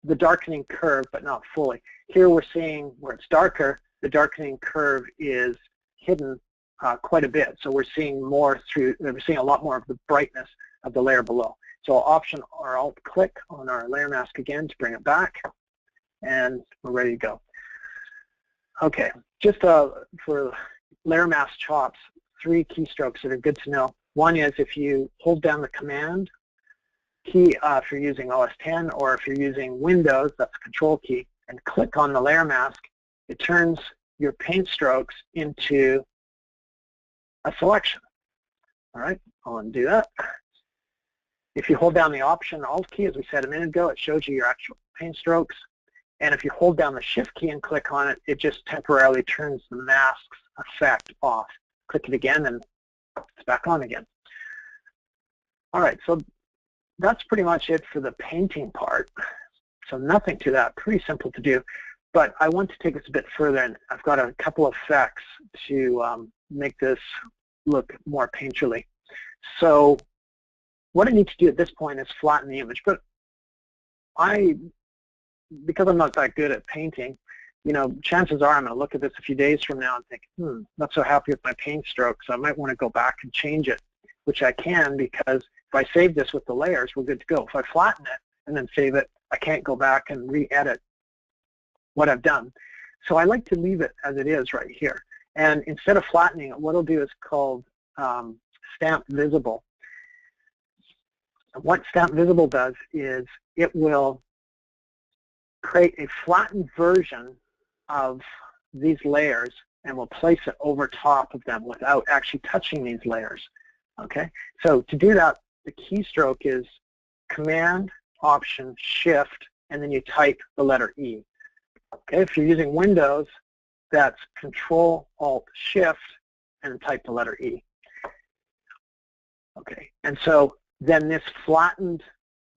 the darkening curve, but not fully. Here we're seeing where it's darker, the darkening curve is hidden quite a bit. So we're seeing more we're seeing a lot more of the brightness of the layer below. So I'll Option or Alt click on our layer mask again to bring it back, and we're ready to go. Okay, just for layer mask chops, 3 keystrokes that are good to know. One is if you hold down the Command key if you're using OS X, or if you're using Windows, that's the Control key, and click on the layer mask, it turns your paint strokes into a selection. All right, I'll undo that. If you hold down the Option Alt key, as we said a minute ago, it shows you your actual paint strokes. And if you hold down the Shift key and click on it, it just temporarily turns the mask's effect off. Click it again and it's back on again. All right, so that's pretty much it for the painting part. So nothing to that, pretty simple to do. But I want to take this a bit further, and I've got a couple of effects to make this look more painterly. So what I need to do at this point is flatten the image. But because I'm not that good at painting, chances are I'm going to look at this a few days from now and think, not so happy with my paint strokes. I might want to go back and change it, which I can, because if I save this with the layers, we're good to go. If I flatten it and then save it, I can't go back and re-edit what I've done. So I like to leave it as it is right here. And instead of flattening it, what I'll do is called stamp visible. What stamp visible does is it will create a flattened version of these layers and we'll place it over top of them without actually touching these layers. Okay, so to do that, the keystroke is Command, Option, Shift, and then you type the letter E. Okay, if you're using Windows, that's Control, Alt, Shift, and type the letter E. Okay, and so then this flattened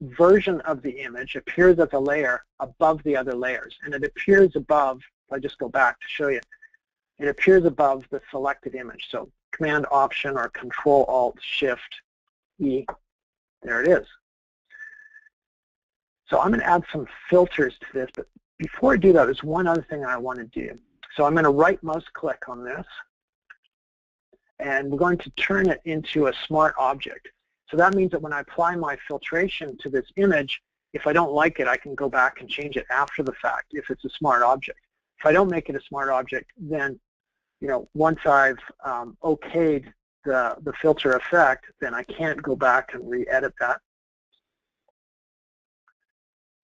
version of the image appears as a layer above the other layers, and it appears above, if I just go back to show you, it appears above the selected image. So Command, Option, or Control, Alt, Shift, E, there it is. So I'm going to add some filters to this, but before I do that, there's one other thing I want to do. So I'm going to right mouse click on this, and we're going to turn it into a smart object. So that means that when I apply my filtration to this image, if I don't like it, I can go back and change it after the fact if it's a smart object. If I don't make it a smart object, then once I've okayed the filter effect, then I can't go back and re-edit that.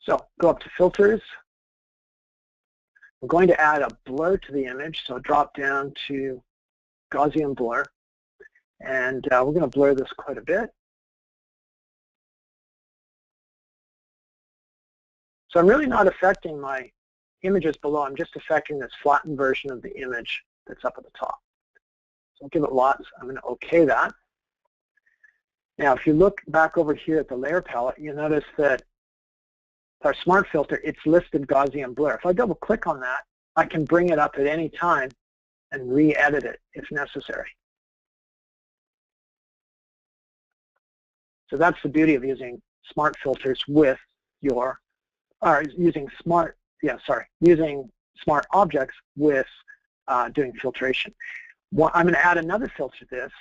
So go up to Filters. We're going to add a blur to the image, so drop down to Gaussian blur, and we're going to blur this quite a bit. So I'm really not affecting my images below, I'm just affecting this flattened version of the image that's up at the top. So I'll give it lots. I'm going to OK that. Now if you look back over here at the layer palette, you'll notice that our smart filter, it's listed Gaussian blur. If I double click on that, I can bring it up at any time and re-edit it if necessary. So that's the beauty of using smart filters with your, or using smart objects with doing filtration. Well, I'm going to add another filter to this,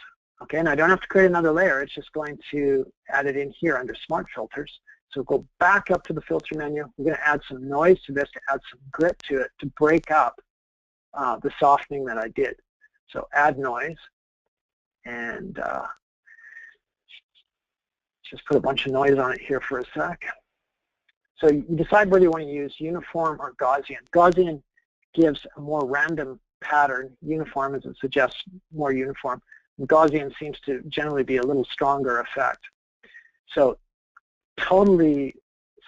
okay, and I don't have to create another layer, it's just going to add it in here under smart filters. So go back up to the filter menu. We're going to add some noise to this to add some grit to it to break up the softening that I did. So add noise, and just put a bunch of noise on it here for a sec. So you decide whether you want to use uniform or Gaussian. Gaussian gives a more random pattern. Uniform, as it suggests, more uniform. And Gaussian seems to generally be a little stronger effect. So totally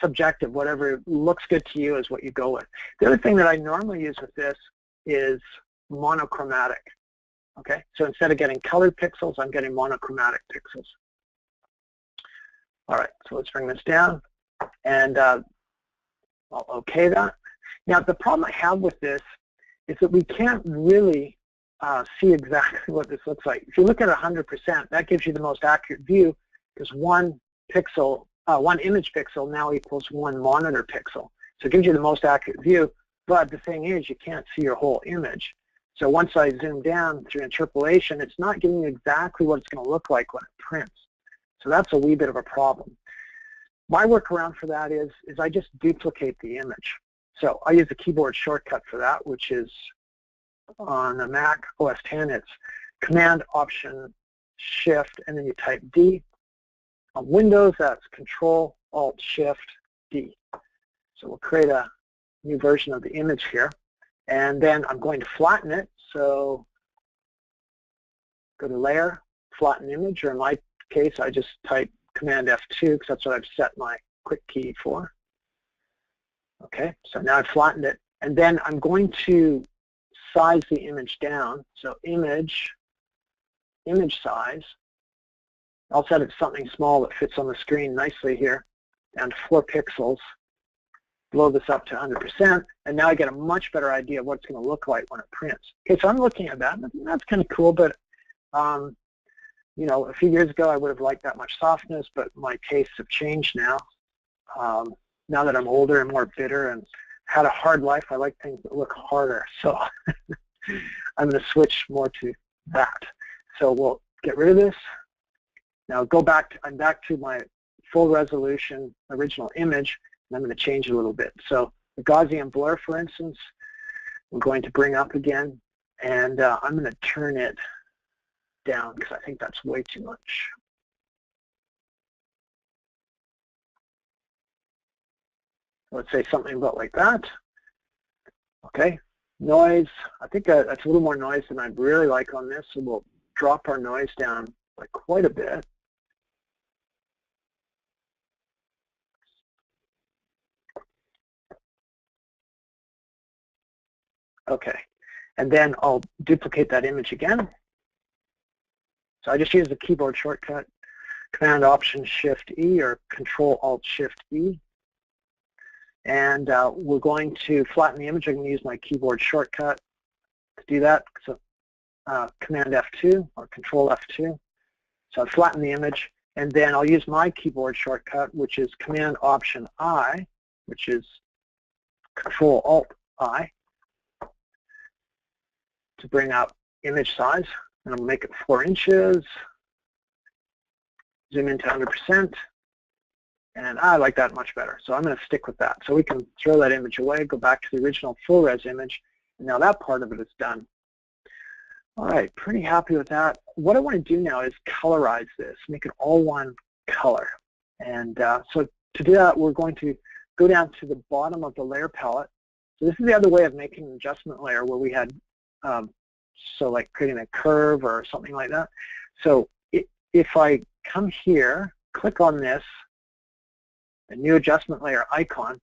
subjective. Whatever looks good to you is what you go with. The other thing that I normally use with this is monochromatic. Okay, so instead of getting colored pixels, I'm getting monochromatic pixels. All right, so let's bring this down, and I'll OK that. Now the problem I have with this is that we can't really see exactly what this looks like. If you look at 100%, that gives you the most accurate view, because one pixel, one image pixel now equals one monitor pixel. So it gives you the most accurate view, but the thing is you can't see your whole image. So once I zoom down through interpolation, it's not giving you exactly what it's going to look like when it prints. So that's a wee bit of a problem. My workaround for that is I just duplicate the image. So I use the keyboard shortcut for that, which is on the Mac OS X, it's Command, Option, Shift, and then you type D. On Windows, that's Control, Alt, Shift, D. So we'll create a new version of the image here. And then I'm going to flatten it. So go to Layer, Flatten Image, or in my case, I just type Command F2 because that's what I've set my quick key for. Okay, so now I've flattened it. And then I'm going to size the image down. So image size. I'll set it to something small that fits on the screen nicely here, down to 4 pixels. Blow this up to 100%, and now I get a much better idea of what it's going to look like when it prints. Okay, so I'm looking at that, and that's kind of cool, but you know, a few years ago I would have liked that much softness, but my tastes have changed now. Now that I'm older and more bitter and had a hard life, I like things that look harder, so I'm going to switch more to that. So we'll get rid of this. Now go back, I'm back to my full resolution original image, and I'm going to change it a little bit. So the Gaussian blur, for instance, we're going to bring up again, and I'm going to turn it down because I think that's way too much. Let's say something about like that. Okay, noise, I think that's a little more noise than I'd really like on this, so we'll drop our noise down by quite a bit. Okay, and then I'll duplicate that image again. So I just use the keyboard shortcut, Command-Option-Shift-E or Control-Alt-Shift-E. And we're going to flatten the image. I'm going to use my keyboard shortcut to do that. So Command F2 or Control F2. So I flatten the image, and then I'll use my keyboard shortcut, which is Command Option I, which is Control Alt I, to bring up image size. And I'll make it 4 inches. Zoom into 100%. And I like that much better, so I'm going to stick with that. So we can throw that image away, go back to the original full-res image, and now that part of it is done. All right, pretty happy with that. What I want to do now is colorize this, make it all one color. And so to do that, we're going to go down to the bottom of the layer palette. So this is the other way of making an adjustment layer where we had, so like creating a curve or something like that. So if I come here, click on this, a new adjustment layer icon.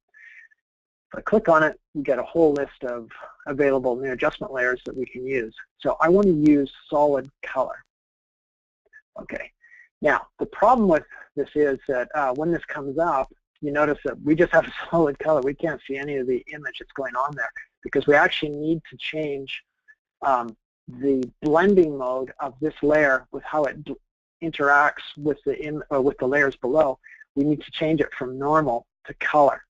If I click on it, we get a whole list of available new adjustment layers that we can use. So I want to use solid color. Okay. Now, the problem with this is that when this comes up, you notice that we just have a solid color. We can't see any of the image that's going on there because we actually need to change the blending mode of this layer with how it interacts with the layers below. We need to change it from normal to color.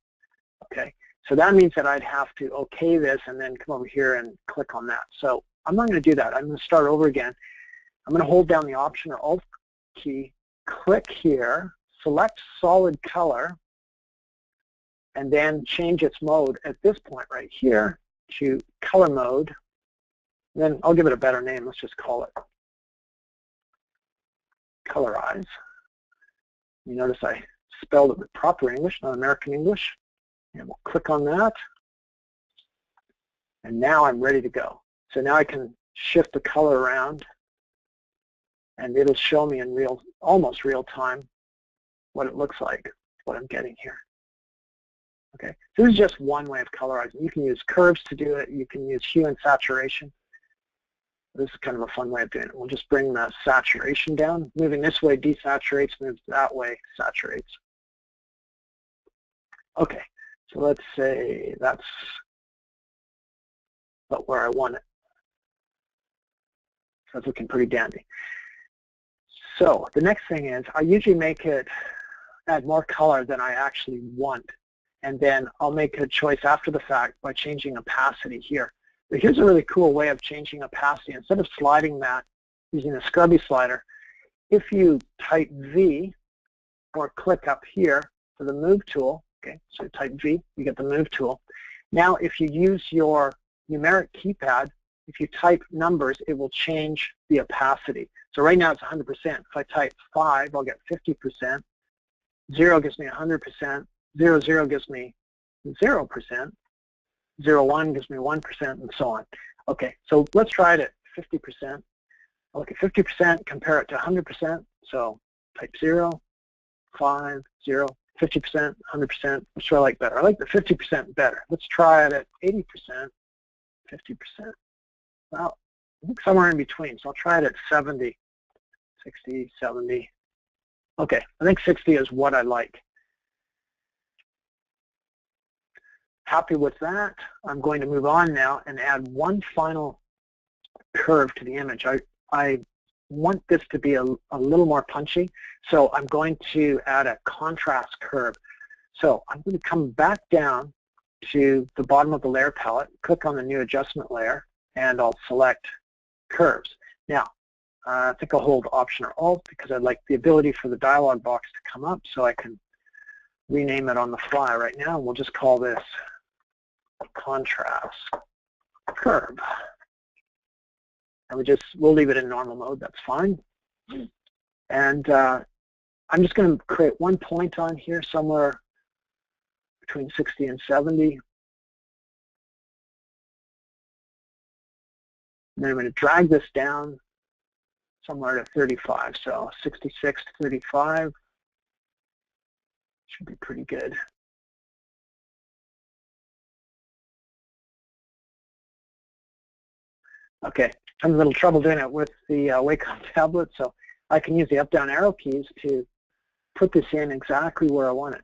Okay, so that means that I'd have to OK this and then come over here and click on that. So I'm not going to do that. I'm going to start over again. I'm going to hold down the Option or Alt key, click here, select solid color, and then change its mode at this point right here to color mode. Then I'll give it a better name. Let's just call it Colorize. You notice I spelled it with proper English, not American English. And we'll click on that. And now I'm ready to go. So now I can shift the color around, and it'll show me in almost real time what it looks like, what I'm getting here. Okay, so this is just one way of colorizing. You can use curves to do it. You can use hue and saturation. This is kind of a fun way of doing it. We'll just bring the saturation down. Moving this way desaturates, moves that way saturates. Okay, so let's say that's about where I want it. So it's looking pretty dandy. So the next thing is I usually make it add more color than I actually want. And then I'll make a choice after the fact by changing opacity here. But here's a really cool way of changing opacity. Instead of sliding that using the scrubby slider, if you type V or click up here for the Move tool, okay, so type V, you get the Move tool. Now if you use your numeric keypad, if you type numbers, it will change the opacity. So right now it's 100%. If I type 5, I'll get 50%. 0 gives me 100%. 0, 0 gives me 0%. 0, 1 gives me 1%, and so on. Okay, so let's try it at 50%. I'll look at 50%, compare it to 100%. So type 0, 5, 0, 50%, 100%. Which do I like better? I like the 50% better. Let's try it at 80%, 50%. Well, I think somewhere in between. So I'll try it at 70, 60, 70. Okay, I think 60 is what I like. Happy with that. I'm going to move on now and add one final curve to the image. I want this to be a little more punchy, so I'm going to add a contrast curve. So I'm going to come back down to the bottom of the layer palette, click on the new adjustment layer, and I'll select curves. Now, I think I'll hold Option or Alt because I'd like the ability for the dialog box to come up so I can rename it on the fly right now. We'll just call this contrast. curve. And we'll leave it in normal mode, that's fine. And I'm just going to create one point on here somewhere between 60 and 70. And then I'm going to drag this down somewhere to 35. So 66 to 35 should be pretty good. Okay, I'm having a little trouble doing it with the Wacom tablet, so I can use the up-down arrow keys to put this in exactly where I want it.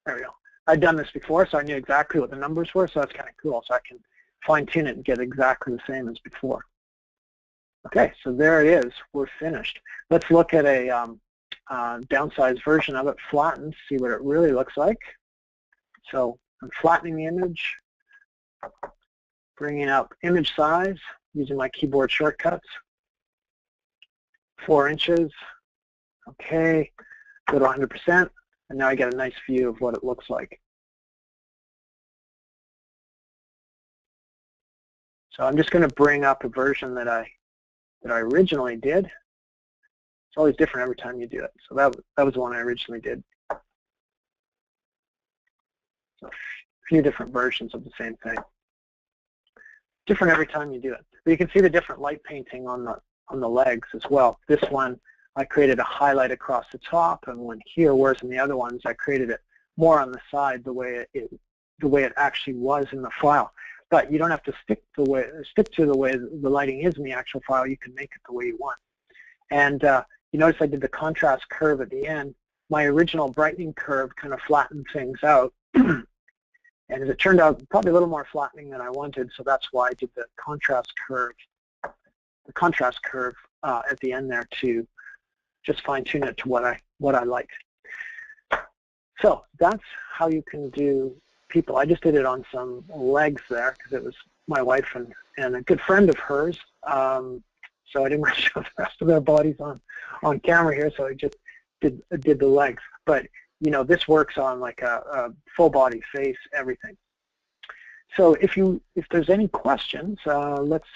There we go. I'd done this before, so I knew exactly what the numbers were, so that's kind of cool. So I can fine-tune it and get exactly the same as before. Okay, so there it is. We're finished. Let's look at a downsized version of it, flattened, see what it really looks like. So I'm flattening the image, bringing up image size using my keyboard shortcuts, 4 inches. Okay, go to 100%, and now I get a nice view of what it looks like. So I'm just going to bring up a version that I originally did. It's always different every time you do it. So that was the one I originally did. So a few different versions of the same thing. Different every time you do it. But you can see the different light painting on the legs as well. This one, I created a highlight across the top and one here, whereas in the other ones, I created it more on the side the way it actually was in the file. But you don't have to stick to the way the lighting is in the actual file. You can make it the way you want. And you notice I did the contrast curve at the end. My original brightening curve kind of flattened things out. And as it turned out, probably a little more flattening than I wanted, so that's why I did the contrast curve at the end there to just fine-tune it to what I like. So that's how you can do people. I just did it on some legs there because it was my wife and a good friend of hers. So I didn't want to show the rest of their bodies on camera here, so I just did the legs. But you know, this works on like a full body, face, everything. So if there's any questions, let's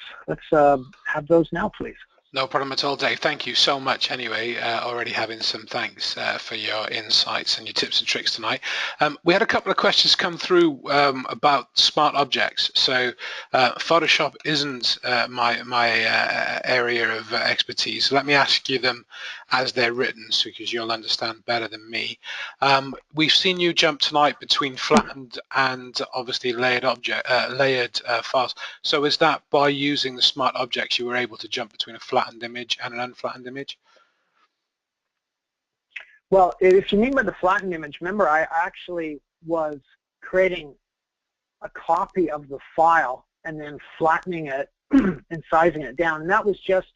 have those now, please. No problem at all, Dave. Thank you so much anyway, already having some thanks for your insights and your tips and tricks tonight. We had a couple of questions come through about smart objects. So Photoshop isn't my area of expertise, so let me ask you them as they're written, so because you'll understand better than me. We've seen you jump tonight between flattened and obviously layered files. So is that by using the smart objects you were able to jump between a flattened image and an unflattened image? Well, if you mean by the flattened image, remember I actually was creating a copy of the file and then flattening it and sizing it down, and that was just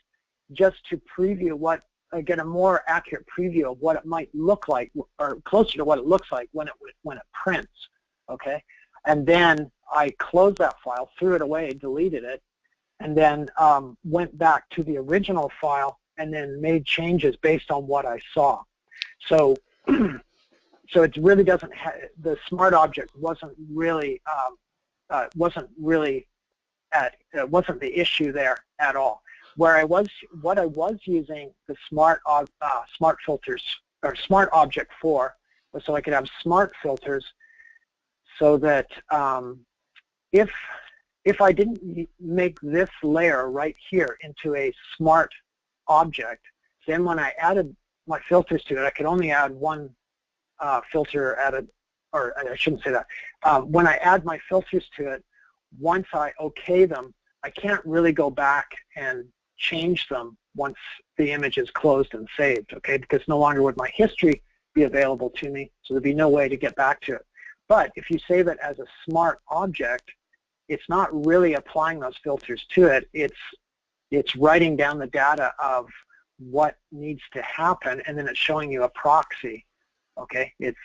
to preview get a more accurate preview of what it might look like, or closer to what it looks like when it prints. Okay, and then I closed that file, threw it away, deleted it, and then went back to the original file and then made changes based on what I saw. So, so it really doesn't. The smart object wasn't really the issue there at all. What I was using the smart filters or smart object for was so I could have smart filters, so that if I didn't make this layer right here into a smart object, then when I added my filters to it, I could only add one filter added, or I shouldn't say that. When I add my filters to it, once I OK them, I can't really go back and change them once the image is closed and saved, okay? Because no longer would my history be available to me, so there'd be no way to get back to it. But if you save it as a smart object, it's not really applying those filters to it. It's writing down the data of what needs to happen, and then it's showing you a proxy, okay? It's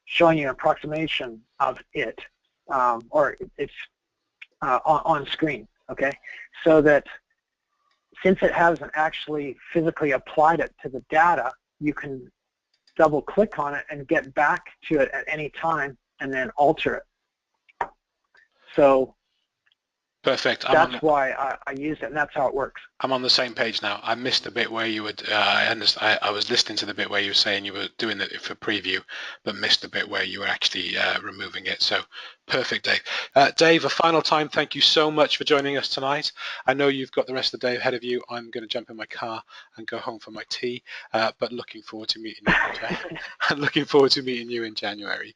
showing you an approximation of it, or it's on screen, okay? So that since it hasn't actually physically applied it to the data, you can double click on it and get back to it at any time and then alter it. So perfect. that's why I use it, and that's how it works. I'm on the same page now. I missed the bit where you would, I was listening to the bit where you were saying you were doing it for preview, but missed the bit where you were actually removing it. So perfect, Dave. Dave, a final time, thank you so much for joining us tonight. I know you've got the rest of the day ahead of you. I'm going to jump in my car and go home for my tea, but looking forward to meeting you. I'm looking forward to meeting you in January.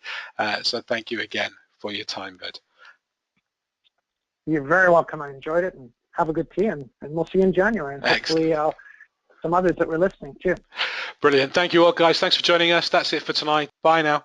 So thank you again for your time, bud. You're very welcome. I enjoyed it, and have a good tea, and we'll see you in January, and hopefully some others that were listening too. Brilliant. Thank you all, guys. Thanks for joining us. That's it for tonight. Bye now.